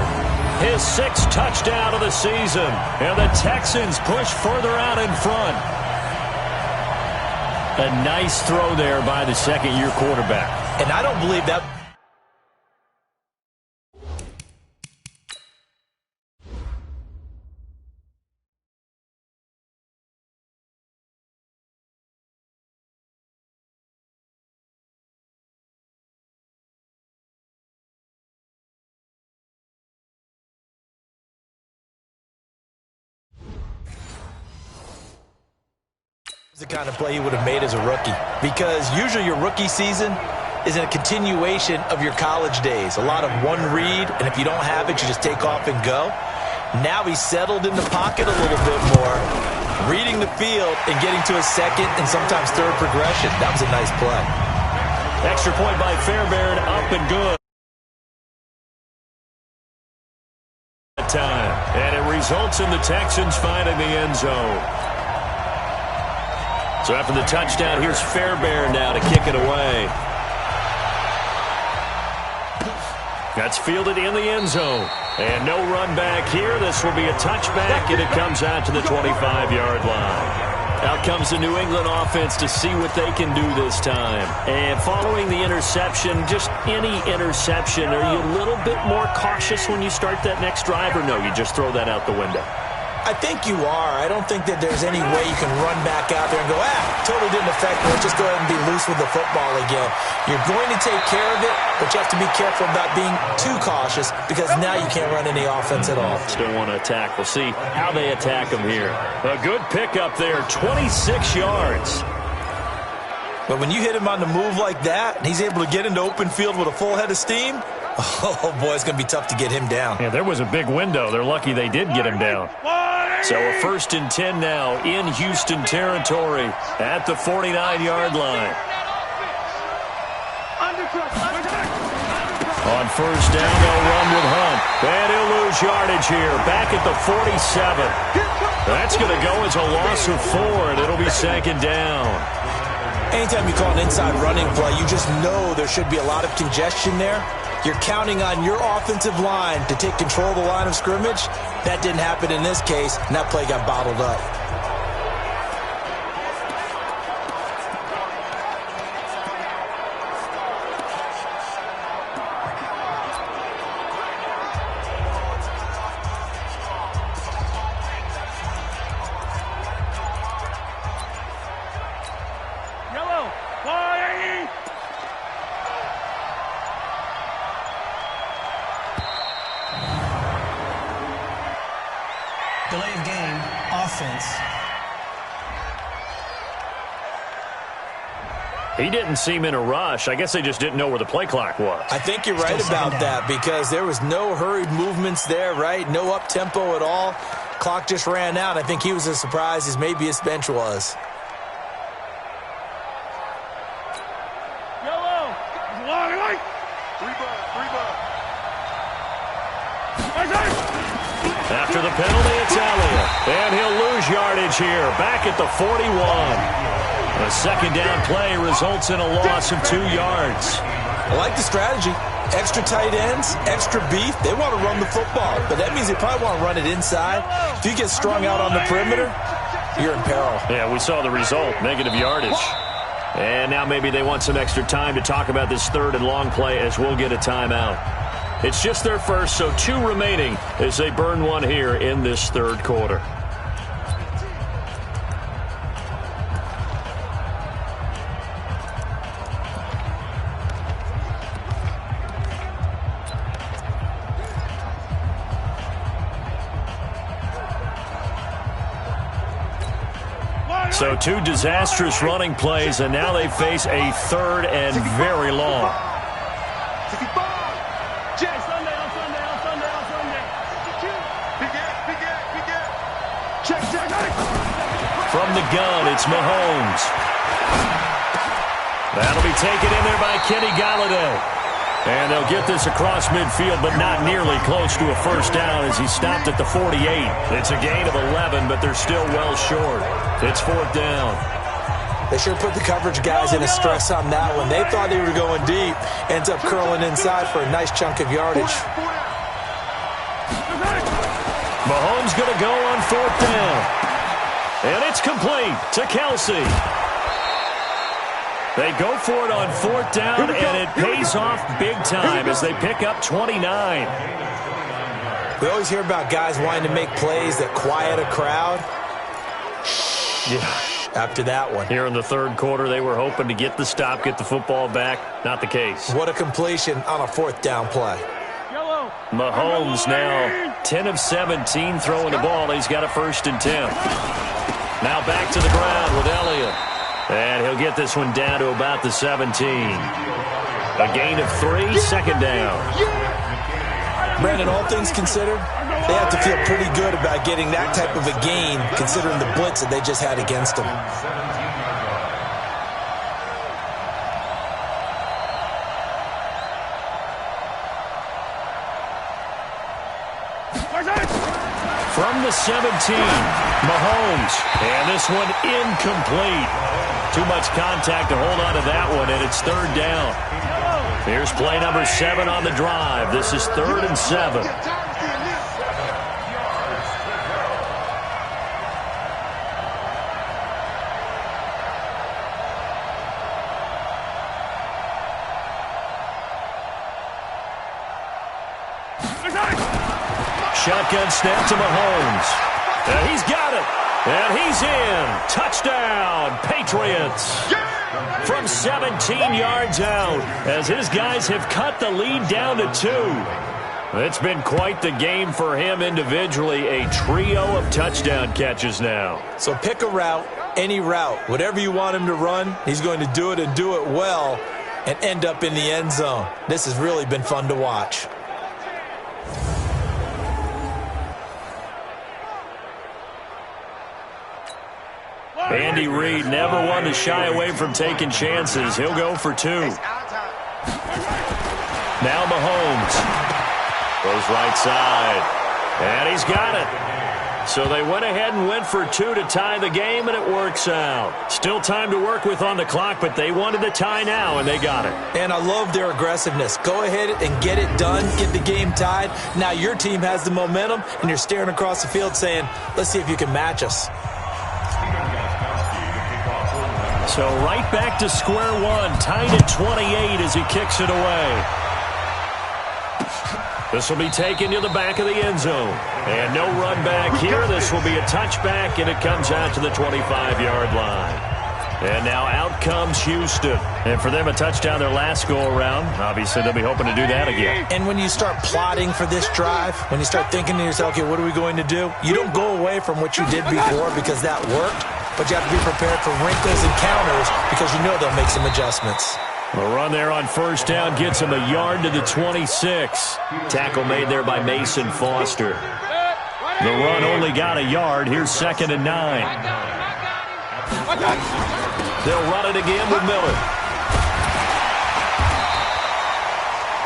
his 6th touchdown of the season, and the Texans push further out in front. A nice throw there by the second-year quarterback. And I don't believe that. The kind of play he would have made as a rookie, because usually your rookie season is a continuation of your college days. A lot of one read, and if you don't have it, you just take off and go. Now he's settled in the pocket a little bit more, reading the field and getting to a second and sometimes third progression. That was a nice play. Extra point by Fairbairn, up and good. Time, and it results in the Texans finding the end zone. So after the touchdown, here's Fairbairn now to kick it away. That's fielded in the end zone. And no run back here. This will be a touchback, and it comes out to the 25-yard line. Out comes the New England offense to see what they can do this time. And following the interception, just any interception, are you a little bit more cautious when you start that next drive, or no, you just throw that out the window? I think you are. I don't think that there's any way you can run back out there and go, totally didn't affect me. Let's just go ahead and be loose with the football again. You're going to take care of it, but you have to be careful about being too cautious because now you can't run any offense at all. Still want to attack. We'll see how they attack him here. A good pickup there, 26 yards. But when you hit him on the move like that, and he's able to get into open field with a full head of steam, oh, boy, it's going to be tough to get him down. Yeah, there was a big window. They're lucky they did get him down. So a 1st and 10 now in Houston territory at the 49-yard line. On 1st down, they'll run with Hunt. And he'll lose yardage here. Back at the 47. That's going to go as a loss of 4, and it'll be 2nd down. Anytime you call an inside running play, you just know there should be a lot of congestion there. You're counting on your offensive line to take control of the line of scrimmage. That didn't happen in this case, and that play got bottled up. Delay of game, offense. He didn't seem in a rush. I guess they just didn't know where the play clock was. I think you're right about that because there was no hurried movements there, right? No up-tempo at all. Clock just ran out. I think he was as surprised as maybe his bench was. After the penalty, it's Elliott. And he'll lose yardage here, back at the 41. A 2nd down play results in a loss of 2 yards. I like the strategy. Extra tight ends, extra beef. They want to run the football, but that means they probably want to run it inside. If you get strung out on the perimeter, you're in peril. Yeah, we saw the result, negative yardage. And now maybe they want some extra time to talk about this 3rd and long play as we'll get a timeout. It's just their first, so 2 remaining as they burn one here in this 3rd quarter. So 2 disastrous running plays, and now they face a 3rd and very long. From the gun, it's Mahomes. That'll be taken in there by Kenny Golladay. And they'll get this across midfield, but not nearly close to a 1st down as he stopped at the 48. It's a gain of 11, but they're still well short. It's 4th down. They sure put the coverage guys in a stress on that one. They thought they were going deep. Ends up curling inside for a nice chunk of yardage. Mahomes going to go on 4th down. And it's complete to Kelsey. They go for it on 4th down, and it pays off big time as they pick up 29. We always hear about guys wanting to make plays that quiet a crowd. Yeah. After that one. Here in the 3rd quarter, they were hoping to get the stop, get the football back. Not the case. What a completion on a 4th down play. Mahomes now 10 of 17 throwing the ball. He's got a 1st and 10. Now back to the ground with Elliott. And he'll get this one down to about the 17. A gain of 3, 2nd down. Brandon, all things considered, they have to feel pretty good about getting that type of a gain considering the blitz that they just had against them. From the 17, Mahomes. And this one incomplete. Too much contact to hold on to that one, and it's 3rd down. Here's play number 7 on the drive. This is 3rd and 7. Shotgun snap to Mahomes. And he's got it. And he's in. Touchdown, Patriots. From 17 yards out as his guys have cut the lead down to 2. It's been quite the game for him individually. A trio of touchdown catches now. So pick a route, any route. Whatever you want him to run, he's going to do it and do it well and end up in the end zone. This has really been fun to watch. Andy Reid never one to shy away from taking chances. He'll go for 2. Now Mahomes goes right side, and he's got it. So they went ahead and went for 2 to tie the game, and it works out. Still time to work with on the clock, but they wanted the tie now, and they got it. And I love their aggressiveness. Go ahead and get it done, get the game tied. Now your team has the momentum, and you're staring across the field saying, let's see if you can match us. So right back to square one, tied at 28 as he kicks it away. This will be taken to the back of the end zone. And no run back here. This will be a touchback, and it comes out to the 25-yard line. And now out comes Houston. And for them, a touchdown their last go-around. Obviously, they'll be hoping to do that again. And when you start plotting for this drive, when you start thinking to yourself, okay, what are we going to do? You don't go away from what you did before because that worked. But you have to be prepared for wrinkles and counters because you know they'll make some adjustments. The run there on first down gets him a yard to the 26. Tackle made there by Mason Foster. The run only got a yard. Here's 2nd and 9. They'll run it again with Miller.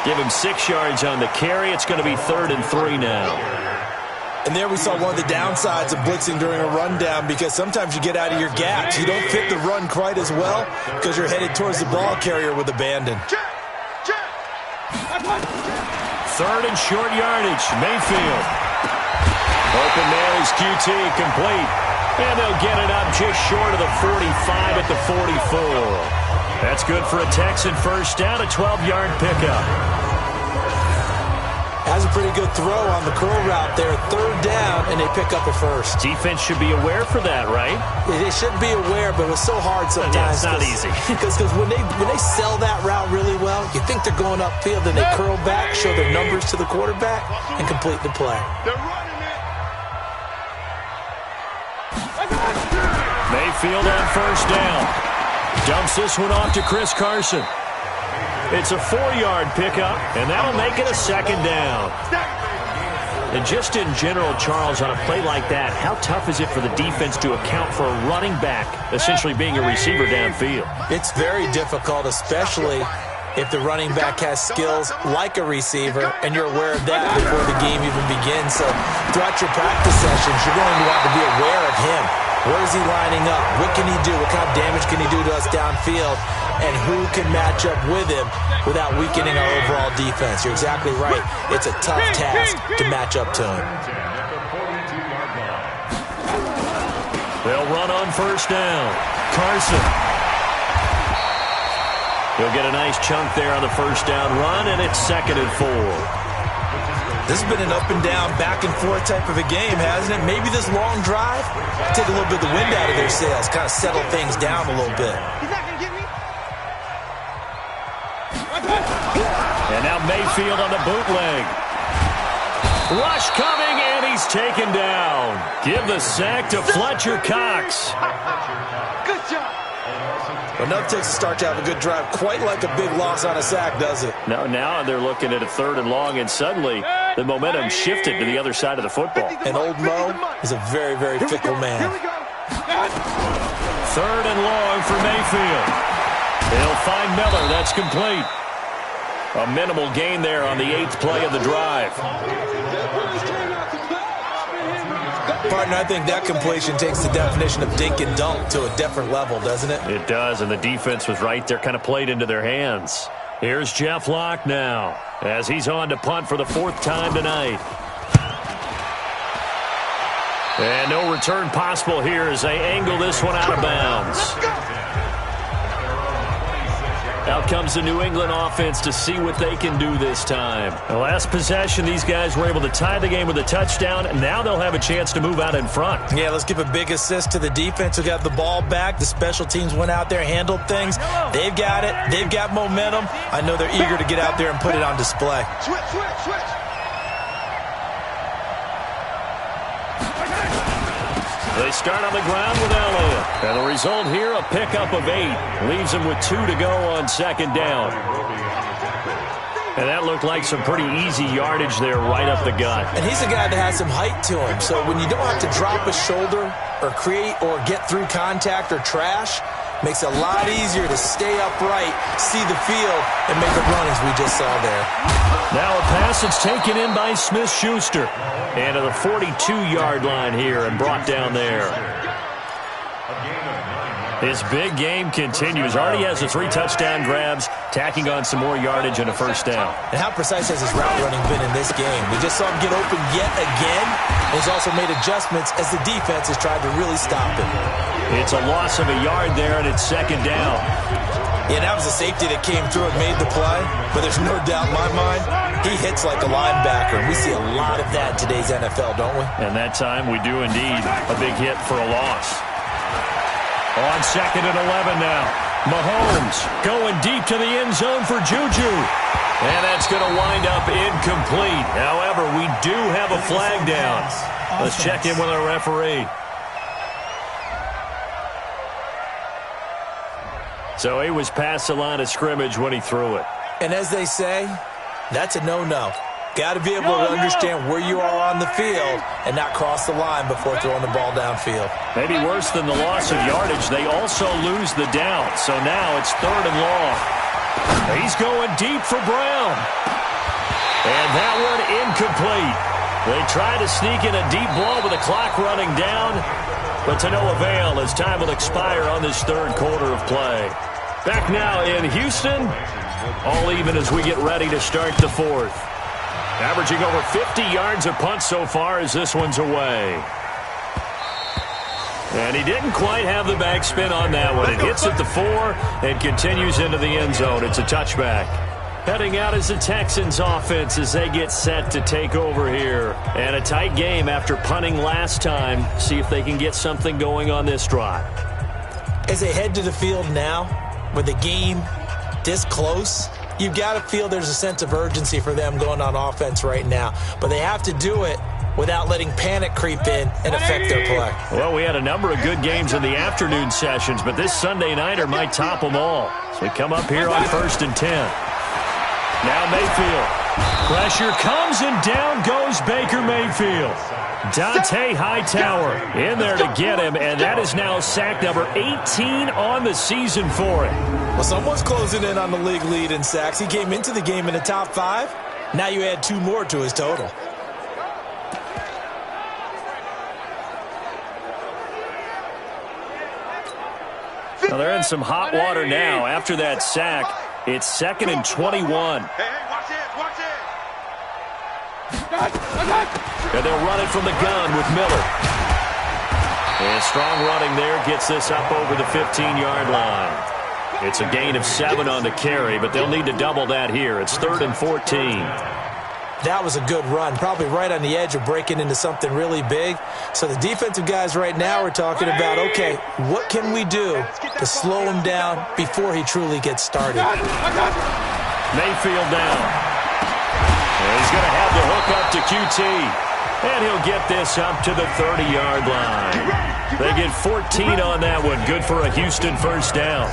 Give him 6 yards on the carry. It's going to be 3rd and 3 now. And there we saw one of the downsides of blitzing during a rundown because sometimes you get out of your gaps. You don't fit the run quite as well because you're headed towards the ball carrier with abandon. 3rd and short yardage. Mayfield. Open man is QT complete. And they'll get it up just short of the 45 at the 44. That's good for a Texan first down, a 12-yard pickup. Has a pretty good throw on the curl route there. 3rd down, and they pick up a first. Defense should be aware for that, right? They should be aware, but it's so hard sometimes. Yeah, it's not easy. Because when they sell that route really well, you think they're going upfield, then they curl back, show their numbers to the quarterback, and complete the play. They're running it. Mayfield on first down. Dumps this one off to Chris Carson. It's a 4-yard pickup, and that'll make it a 2nd down. And just in general, Charles, on a play like that, how tough is it for the defense to account for a running back essentially being a receiver downfield? It's very difficult, especially if the running back has skills like a receiver, and you're aware of that before the game even begins. So throughout your practice sessions, you're going to have to be aware of him. Where is he lining up? What can he do? What kind of damage can he do to us downfield? And who can match up with him without weakening our overall defense? You're exactly right. It's a tough task to match up to him. They'll run on first down. Carson. He'll get a nice chunk there on the first down run, and it's 2nd and 4. This has been an up-and-down, back-and-forth type of a game, hasn't it? Maybe this long drive, take a little bit of the wind out of their sails, kind of settle things down a little bit. He's not going to get me. And now Mayfield on the bootleg. Rush coming, and he's taken down. Give the sack to Fletcher Cox. Good job. Enough takes to start to have a good drive, quite like a big loss on a sack, does it? No, now they're looking at a 3rd and long, and suddenly the momentum shifted to the other side of the football. And old Mo is a very, very fickle man. 3rd and long for Mayfield. He'll find Miller. That's complete. A minimal gain there on the 8th play of the drive. Partner, I think that completion takes the definition of dink and dunk to a different level, doesn't it? It does, and the defense was right there, kind of played into their hands. Here's Jeff Locke now, as he's on to punt for the 4th time tonight. And no return possible here as they angle this one out of bounds. Out comes the New England offense to see what they can do this time. The last possession, these guys were able to tie the game with a touchdown, and now they'll have a chance to move out in front. Yeah, let's give a big assist to the defense who got the ball back. The special teams went out there, handled things. They've got it. They've got momentum. I know they're eager to get out there and put it on display. Switch. They start on the ground with Elliott. And the result here, a pickup of 8. Leaves them with 2 to go on second down. And that looked like some pretty easy yardage there right up the gut. And he's a guy that has some height to him. So when you don't have to drop a shoulder or create or get through contact or trash, makes it a lot easier to stay upright, see the field, and make the run as we just saw there. Now a pass that's taken in by Smith-Schuster. And to the 42-yard line here and brought down there. His big game continues. Already has the 3 touchdown grabs, tacking on some more yardage and a first down. And how precise has his route running been in this game? We just saw him get open yet again. He's also made adjustments as the defense has tried to really stop him. It's a loss of a yard there, and it's second down. Yeah, that was a safety that came through and made the play. But there's no doubt in my mind, he hits like a linebacker. And we see a lot of that in today's NFL, don't we? And that time we do indeed. A big hit for a loss. On second and 11 now. Mahomes going deep to the end zone for Juju. And that's going to wind up incomplete. However, we do have a flag down. Let's check in with our referee. So he was past the line of scrimmage when he threw it. And as they say, that's a no-no. Got to be able to understand where you are on the field and not cross the line before throwing the ball downfield. Maybe worse than the loss of yardage, they also lose the down. So now it's 3rd and long. He's going deep for Brown. And that one incomplete. They try to sneak in a deep ball with the clock running down, but to no avail as time will expire on this 3rd quarter of play. Back now in Houston, all even as we get ready to start the 4th. Averaging over 50 yards a punt so far as this one's away. And he didn't quite have the backspin on that one. It hits at the 4 and continues into the end zone. It's a touchback. Heading out is the Texans offense as they get set to take over here. And a tight game after punting last time. See if they can get something going on this drive. As they head to the field now, with the game this close, you've got to feel there's a sense of urgency for them going on offense right now. But they have to do it without letting panic creep in and affect their play. Well, we had a number of good games in the afternoon sessions, but this Sunday nighter might top them all. So we come up here on 1st and 10. Now Mayfield. Pressure comes and down goes Baker Mayfield. Dante Hightower in there to get him, and that is now sack number 18 on the season for him. Well, someone's closing in on the league lead in sacks. He came into the game in the top 5. Now you add 2 more to his total. Well, they're in some hot water now. After that sack, it's 2nd and 21. Hey, watch it. And they'll run it from the gun with Miller. And strong running there gets this up over the 15-yard line. It's a gain of 7 on the carry, but they'll need to double that here. It's 3rd and 14. That was a good run, probably right on the edge of breaking into something really big. So the defensive guys right now are talking about, okay, what can we do to slow him down before he truly gets started? Mayfield down. And he's going to have the hook up to QT. And he'll get this up to the 30-yard line. They get 14 on that one. Good for a Houston first down.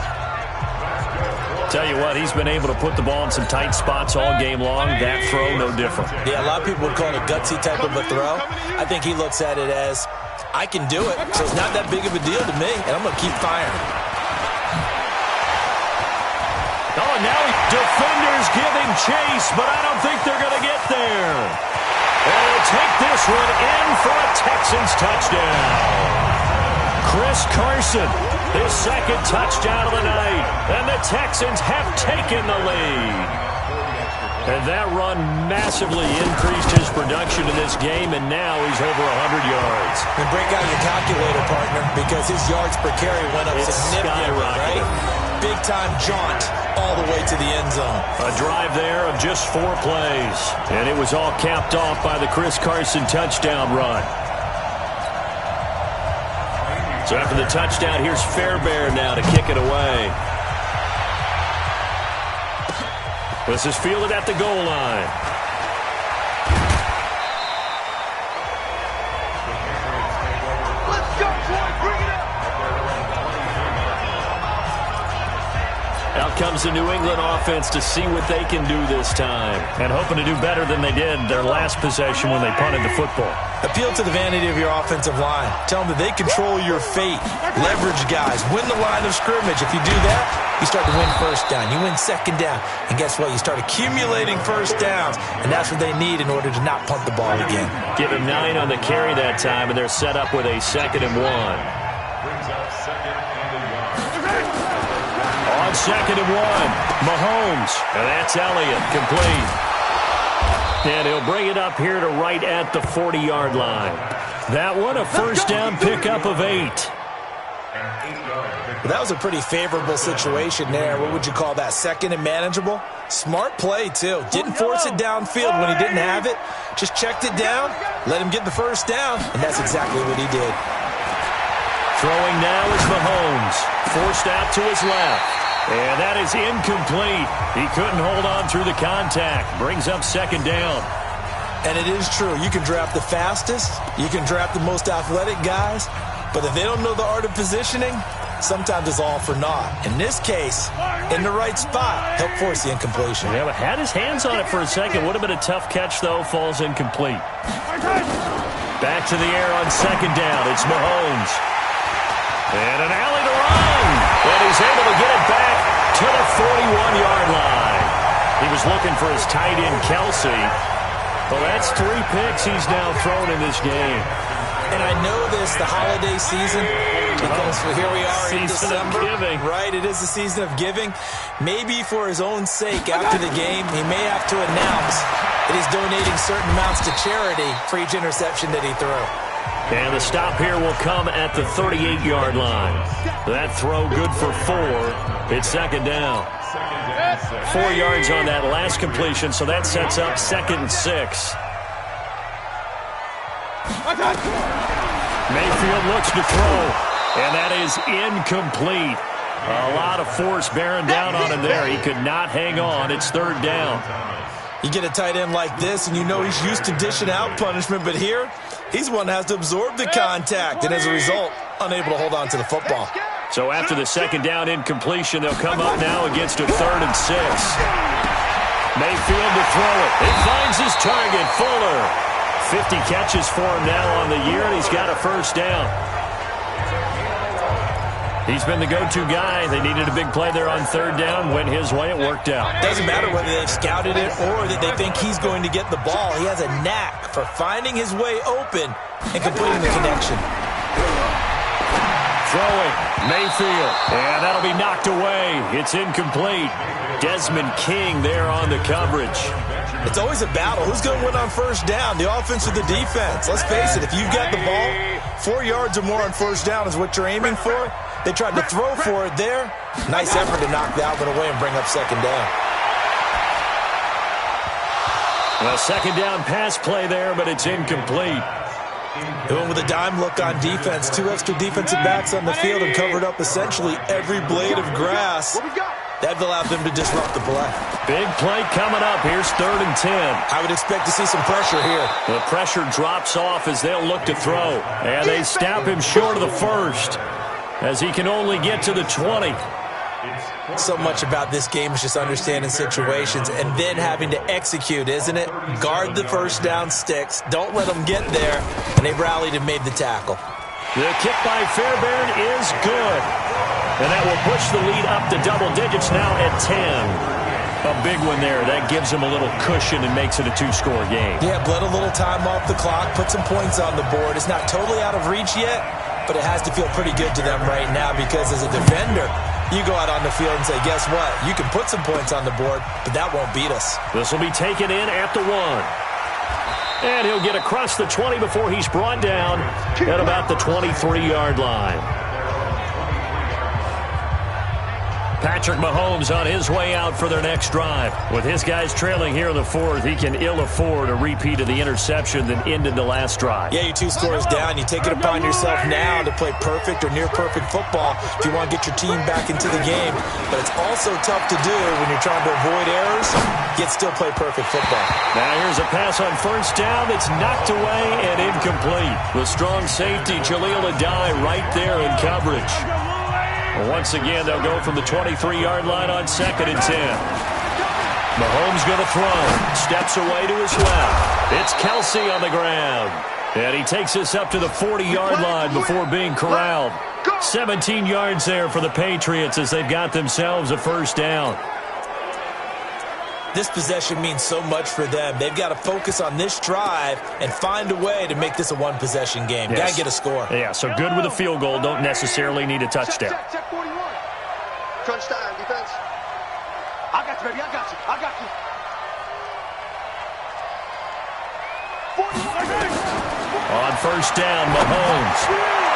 Tell you what, he's been able to put the ball in some tight spots all game long. That throw, no different. Yeah, a lot of people would call it a gutsy type of a throw. I think he looks at it as, I can do it, so it's not that big of a deal to me, and I'm going to keep firing. Oh, now defenders giving chase, but I don't think they're going to get there. And they'll take this one in for a Texans touchdown. Chris Carson, his 2nd touchdown of the night, and the Texans have taken the lead. And that run massively increased his production in this game, and now he's over 100 yards. And break out your calculator, partner, because his yards per carry went up significantly, right? big-time jaunt all the way to the end zone. A drive there of just 4 plays. And it was all capped off by the Chris Carson touchdown run. So after the touchdown, here's Fairbairn now to kick it away. This is fielded at the goal line. Let's go, boy. Bring it up. Out comes the New England offense to see what they can do this time. And hoping to do better than they did their last possession when they punted the football. Appeal to the vanity of your offensive line. Tell them that they control your fate. Leverage guys. Win the line of scrimmage. If you do that, you start to win first down. You win second down. And guess what? You start accumulating first downs. And that's what they need in order to not punt the ball again. Give him 9 on the carry that time, and they're set up with a 2nd and 1. Brings up 2nd and 1. On 2nd and 1, Mahomes. And that's Elliott, complete. And he'll bring it up here to right at the 40-yard line. That one, a first down pickup of 8. Well, that was a pretty favorable situation there. What would you call that? 2nd and manageable? Smart play, too. Didn't force it downfield when he didn't have it. Just checked it down, let him get the first down, and that's exactly what he did. Throwing now is Mahomes. Forced out to his left. And that is incomplete. He couldn't hold on through the contact. Brings up 2nd down. And it is true. You can draft the fastest. You can draft the most athletic guys. But if they don't know the art of positioning, sometimes it's all for naught. In this case, in the right spot, help force the incompletion. Yeah, but had his hands on it for a second. Would have been a tough catch, though. Falls incomplete. Back to the air on 2nd down. It's Mahomes. And an alley to run. And he's able to get it back to the 41-yard line. He was looking for his tight end, Kelsey. Well, that's 3 picks he's now thrown in this game. And I know this, the holiday season, because here we are in December. Right, it is the season of giving. Maybe for his own sake, after the game, he may have to announce that he's donating certain amounts to charity for each interception that he threw. And the stop here will come at the 38-yard line. That throw good for 4. It's 2nd down. 4 yards on that last completion, so that sets up 2nd and 6. Mayfield looks to throw, and that is incomplete. A lot of force bearing down on him there. He could not hang on. It's 3rd down. You get a tight end like this, and you know he's used to dishing out punishment, but here, he's one that has to absorb the contact, and as a result, unable to hold on to the football. So after the 2nd down incompletion, they'll come up now against a 3rd and 6. Mayfield to throw it. He finds his target, Fuller. 50 catches for him now on the year, and he's got a first down. He's been the go-to guy. They needed a big play there on 3rd down. Went his way. It worked out. Doesn't matter whether they've scouted it or that they think he's going to get the ball. He has a knack for finding his way open and completing the connection. Throwing, Mayfield, and that'll be knocked away. It's incomplete. Desmond King there on the coverage. It's always a battle. Who's going to win on first down, the offense or the defense? Let's face it, if you've got the ball, 4 yards or more on first down is what you're aiming for. They tried to throw for it there. Nice effort to knock that one away and bring up 2nd down. A 2nd down pass play there, but it's incomplete. Going with a dime look on defense. 2 extra defensive backs on the field and covered up essentially every blade of grass. That allowed them to disrupt the play. Big play coming up. Here's 3rd and 10. I would expect to see some pressure here. The pressure drops off as they'll look to throw. And they snap him short of the first as he can only get to the 20. So much about this game is just understanding situations and then having to execute, isn't it? Guard the first down sticks. Don't let them get there. And they rallied and made the tackle. The kick by Fairbairn is good. And that will push the lead up to double digits now at 10. A big one there. That gives them a little cushion and makes it a 2-score game. Yeah, bled a little time off the clock, put some points on the board. It's not totally out of reach yet, but it has to feel pretty good to them right now because as a defender, you go out on the field and say, guess what? You can put some points on the board, but that won't beat us. This will be taken in at the 1. And he'll get across the 20 before he's brought down at about the 23-yard line. Patrick Mahomes on his way out for their next drive. With his guys trailing here in the fourth, he can ill afford a repeat of the interception that ended the last drive. Yeah, you're 2 scores down. You take it upon yourself now to play perfect or near-perfect football if you want to get your team back into the game. But it's also tough to do when you're trying to avoid errors, yet still play perfect football. Now here's a pass on first down that's knocked away and incomplete. The strong safety, Jaleel Adai, right there in coverage. Once again, they'll go from the 23-yard line on 2nd and 10. Mahomes going to throw. Steps away to his left. It's Kelsey on the ground. And he takes us up to the 40-yard line before being corralled. 17 yards there for the Patriots as they've got themselves a first down. This possession means so much for them. They've got to focus on this drive and find a way to make this a one-possession game. Yes. Got to get a score. Yeah, so good with a field goal. Don't necessarily need a touchdown. Check 41. Crunch time, defense. I got you, baby. I got you. I got you. On first down, Mahomes.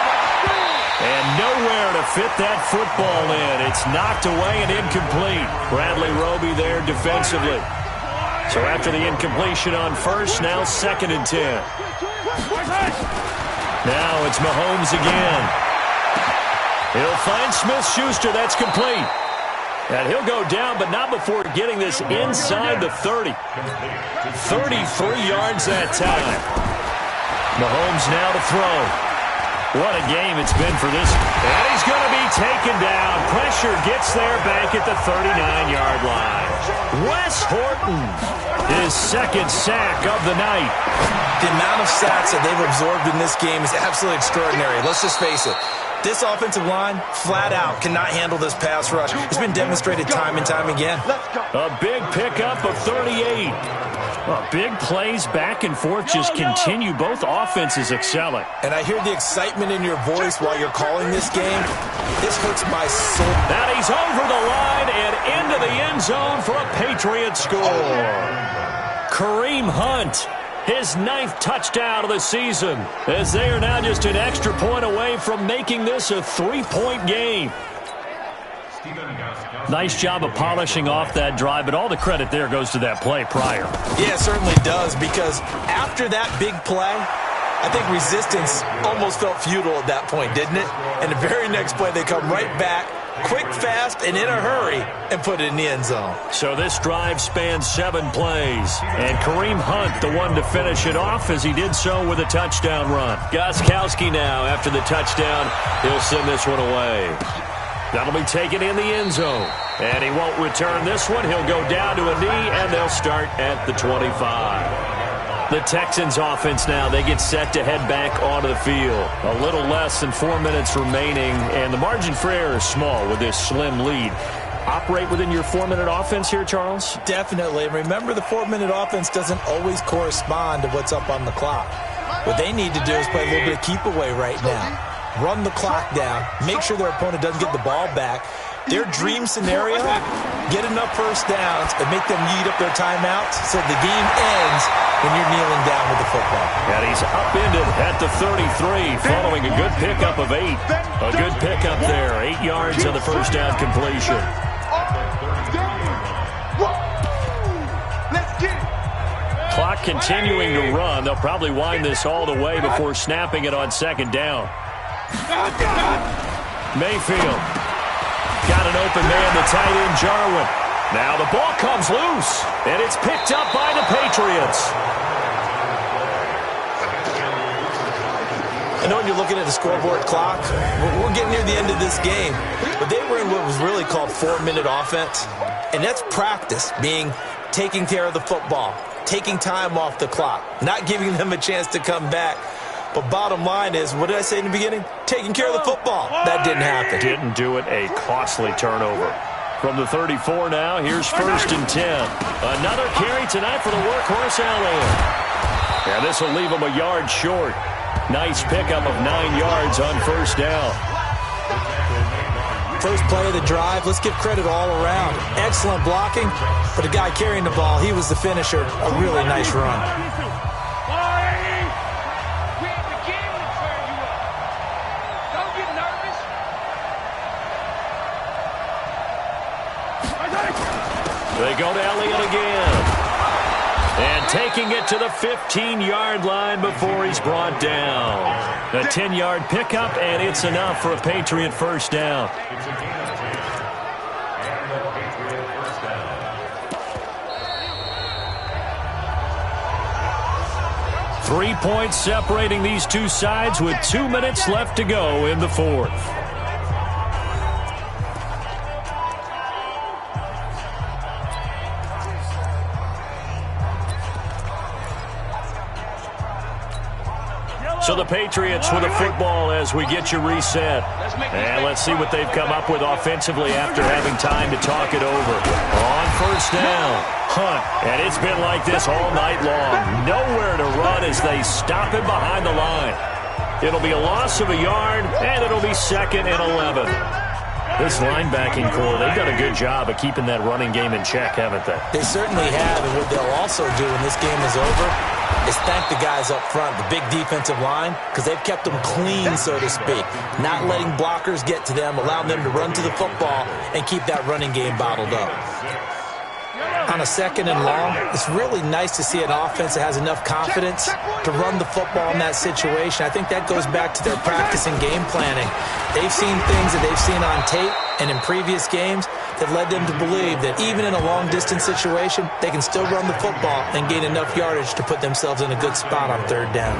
And nowhere to fit that football in. It's knocked away and incomplete. Bradley Roby there defensively. So after the incompletion on first, now 2nd and 10. Now it's Mahomes again. He'll find Smith-Schuster. That's complete. And he'll go down, but not before getting this inside the 30. 33 yards that time. Mahomes now to throw. What a game it's been for this. And he's going to be taken down. Pressure gets there back at the 39-yard line. Wes Horton, his 2nd sack of the night. The amount of sacks that they've absorbed in this game is absolutely extraordinary. Let's just face it. This offensive line, flat out, cannot handle this pass rush. It's been demonstrated time and time again. A big pickup of 38. Well, big plays back and forth just continue. Both offenses excelling. And I hear the excitement in your voice while you're calling this game. This hurts my soul. Now he's over the line and into the end zone for a Patriot score. Kareem Hunt, his 9th touchdown of the season, as they are now just an extra point away from making this a 3-point game. Nice job of polishing off that drive, but all the credit there goes to that play prior. Yeah, it certainly does, because after that big play, I think resistance almost felt futile at that point, didn't it? And the very next play, they come right back, quick, fast, and in a hurry, and put it in the end zone. So this drive spans 7 plays, and Kareem Hunt, the one to finish it off, as he did so with a touchdown run. Gostkowski now, after the touchdown, he'll send this one away. That'll be taken in the end zone. And he won't return this one. He'll go down to a knee, and they'll start at the 25. The Texans offense now, they get set to head back onto the field. A little less than 4 minutes remaining, and the margin for error is small with this slim lead. Operate within your 4-minute offense here, Charles? Definitely. And remember, the 4-minute offense doesn't always correspond to what's up on the clock. What they need to do is play a little bit of keep away right now. Run the clock down, make sure their opponent doesn't get the ball back. Their dream scenario, get enough first downs and make them eat up their timeouts so the game ends when you're kneeling down with the football. And he's upended at the 33 following a good pickup of 8. A good pickup there, 8 yards on the first down completion. Clock continuing to run. They'll probably wind this all the way before snapping it on 2nd down. Mayfield got an open man, the tight end Jarwin. Now the ball comes loose, and it's picked up by the Patriots. I know when you're looking at the scoreboard clock, we're getting near the end of this game, but they were in what was really called 4-minute offense, and that's practice, being taking care of the football, taking time off the clock, not giving them a chance to come back. But bottom line is, what did I say in the beginning? Taking care of the football. That didn't happen. Didn't do it. A costly turnover. From the 34 now, here's 1st and 10. Another carry tonight for the workhorse Allen. And this will leave him a yard short. Nice pickup of 9 yards on first down. First play of the drive, let's give credit all around. Excellent blocking, but the guy carrying the ball, he was the finisher. A really nice run. They go to Elliott again. And taking it to the 15-yard line before he's brought down. A 10-yard pickup, and it's enough for a Patriot first down. It's a gain of 10. And the Patriot first down. 3 points separating these two sides with 2 minutes left to go in the fourth. So the Patriots with a football as we get you reset. And let's see what they've come up with offensively after having time to talk it over. On first down, Hunt. And it's been like this all night long. Nowhere to run as they stop him behind the line. It'll be a loss of a yard, and it'll be 2nd and 11. This linebacking core, they've done a good job of keeping that running game in check, haven't they? They certainly have, and what they'll also do when this game is over is thank the guys up front, the big defensive line, because they've kept them clean, so to speak. Not letting blockers get to them, allowing them to run to the football and keep that running game bottled up. On a 2nd and long, it's really nice to see an offense that has enough confidence to run the football in that situation. I think that goes back to their practice and game planning. They've seen things that they've seen on tape and in previous games that led them to believe that even in a long-distance situation, they can still run the football and gain enough yardage to put themselves in a good spot on 3rd down.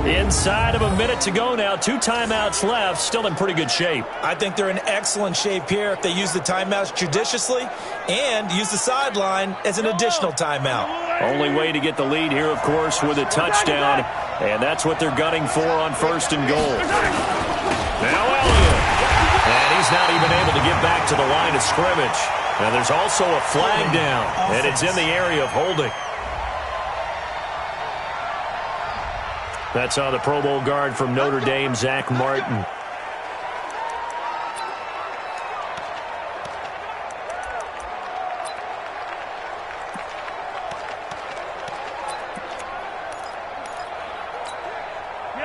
Inside of a minute to go now. 2 timeouts left. Still in pretty good shape. I think they're in excellent shape here if they use the timeouts judiciously and use the sideline as an additional timeout. Only way to get the lead here, of course, with a touchdown. And that's what they're gunning for on 1st and goal. Now Elliott. And he's not even able to get back to the line of scrimmage. Now there's also a flag down, and it's in the area of holding. That's on the Pro Bowl guard from Notre Dame, Zach Martin.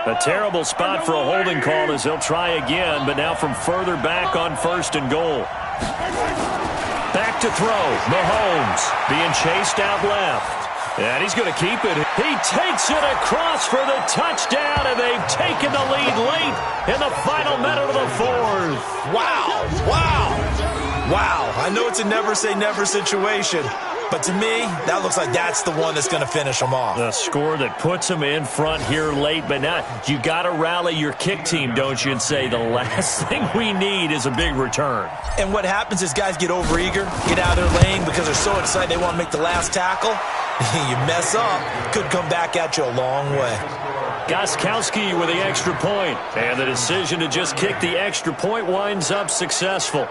A terrible spot for a holding call as they'll try again, but now from further back on 1st and goal. Back to throw. Mahomes being chased out left. And he's going to keep it. He takes it across for the touchdown, and they've taken the lead late in the final minute of the fourth. Wow, wow, wow. I know it's a never-say-never situation, but to me, that looks like that's the one that's going to finish them off. The score that puts them in front here late, but now you got to rally your kick team, don't you, and say the last thing we need is a big return. And what happens is guys get overeager, get out of their lane because they're so excited they want to make the last tackle. You mess up, could come back at you a long way. Gostkowski with the extra point, and the decision to just kick the extra point winds up successful.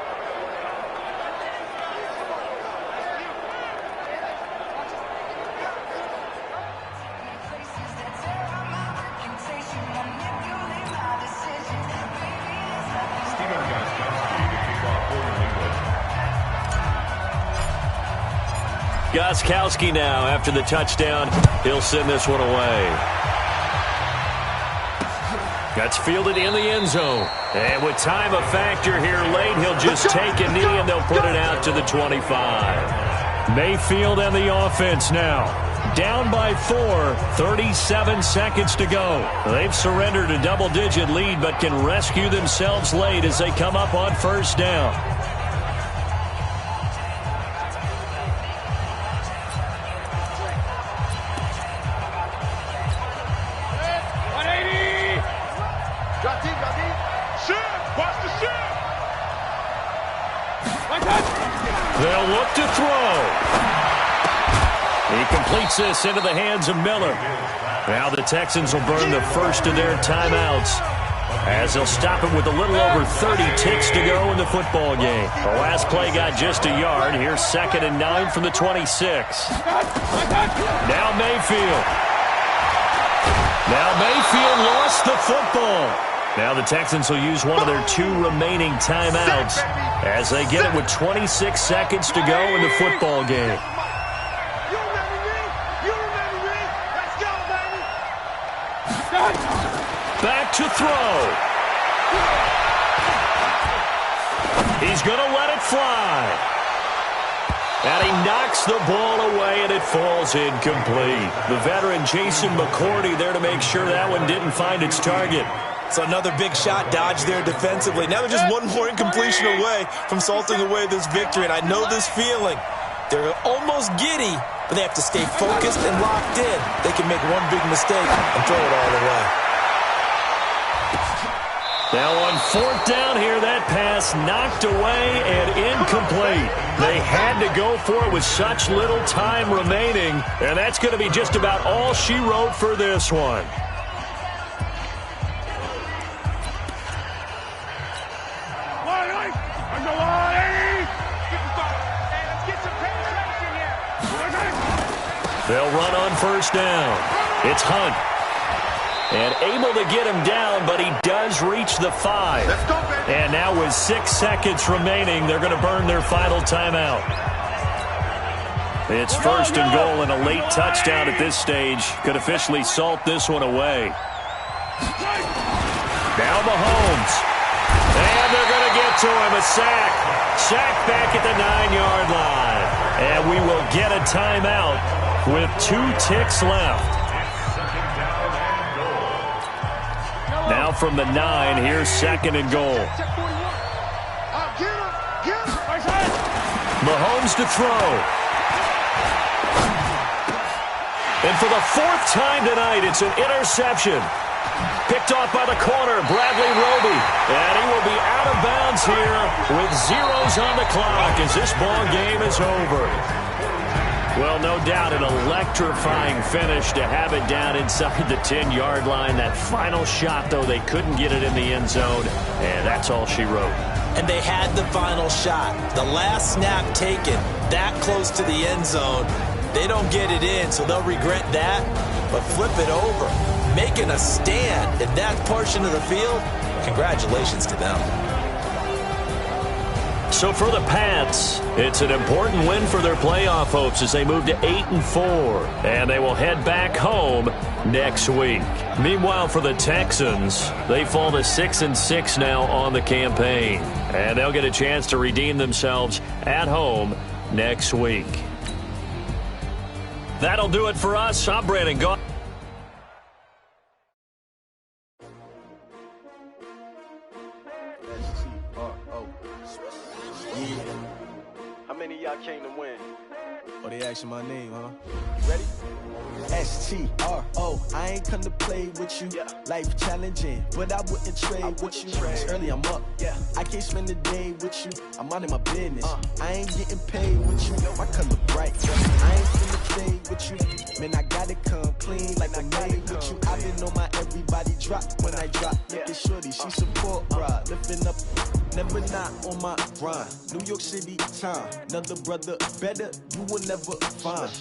Gostkowski now after the touchdown. He'll send this one away. That's fielded in the end zone. And with time a factor here late, he'll just take a knee and they'll put it out to the 25. Mayfield and the offense now. Down by 4, 37 seconds to go. They've surrendered a double-digit lead but can rescue themselves late as they come up on 1st down. They'll look to throw. He completes this into the hands of Miller. Now the Texans will burn the first of their timeouts as they'll stop it with a little over 30 ticks to go in the football game. The last play got just a yard. Here's 2nd and 9 from the 26. Now Mayfield. Lost the football. Now the Texans will use one of their 2 remaining timeouts as they get it with 26 seconds to go in the football game. Back to throw. He's going to let it fly. And he knocks the ball away, and it falls incomplete. The veteran Jason McCourty there to make sure that one didn't find its target. So another big shot dodged there defensively. Now they're just one more incompletion away from salting away this victory. And I know this feeling. They're almost giddy, but they have to stay focused and locked in. They can make one big mistake and throw it all away. Now on fourth down here, that pass knocked away and incomplete. They had to go for it with such little time remaining, and that's going to be just about all she wrote for this one. They'll run on first down. It's Hunt. And able to get him down, but he does reach the 5. And now with 6 seconds remaining, they're going to burn their final timeout. It's first and goal, and a late touchdown at this stage could officially salt this one away. Now Mahomes. And they're going to get to him. A sack. Sack back at the 9-yard line. And we will get a timeout with 2 ticks left. Now from the 9, here's second and goal. Mahomes to throw. And for the 4th time tonight, it's an interception. Picked off by the corner, Bradley Roby. And he will be out of bounds here with zeros on the clock as this ball game is over. Well, no doubt an electrifying finish to have it down inside the 10-yard line. That final shot, though, they couldn't get it in the end zone, and that's all she wrote. And they had the final shot. The last snap taken that close to the end zone. They don't get it in, so they'll regret that, but flip it over. Making a stand in that portion of the field, congratulations to them. So for the Pats, it's an important win for their playoff hopes as they move to 8-4, and they will head back home next week. Meanwhile, for the Texans, they fall to 6-6 now on the campaign, and they'll get a chance to redeem themselves at home next week. That'll do it for us. I'm Brandon Gaw. How many of y'all came to win? Oh, they asking my name, huh? Ready? S-T-R-O, I ain't come to play with you. Life challenging, but I wouldn't trade with you. It's early, I'm up. I can't spend the day with you. I'm minding my business. I ain't getting paid with you. My color bright. I ain't finna play with you. Man, I gotta come clean like I made with you. I been on my everybody drop when I drop. Look at shorty, she support, bruh. Lifting up, never not on my grind. New York City time, another brother better, you will never find.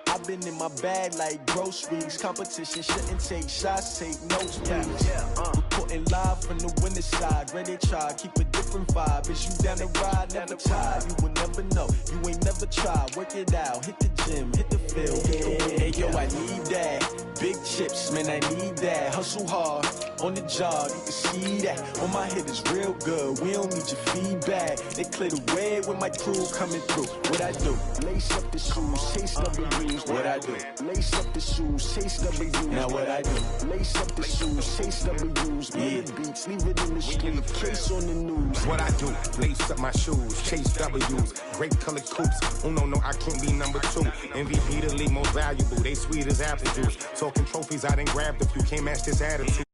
I've been in my bag like groceries. Competition shouldn't take shots, take notes, please. Reporting live from the winning side. Ready to try, keep a different vibe. Is you down the ride, never tired. You will never know, you ain't never tried. Work it out, hit the gym, hit the field. Hey yo, I need that. Big chips, man, I need that. Hustle hard, on the job, you can see that. On my head is real good, we don't need your feedback. They clear the way when my crew coming through. What I do? Lace up the shoes, chase W's. What I do? Lace up the shoes, chase W's. Now what I do? Lace up the shoes, chase W's. Yeah. Beats, leave it in the street, case on the news. What I do? Lace up my shoes, chase W's. Great colored coops. Oh no, I can't be number 2. MVP the league most valuable. They sweet as apple juice. Talking trophies, I done grabbed a few. Can't match this attitude.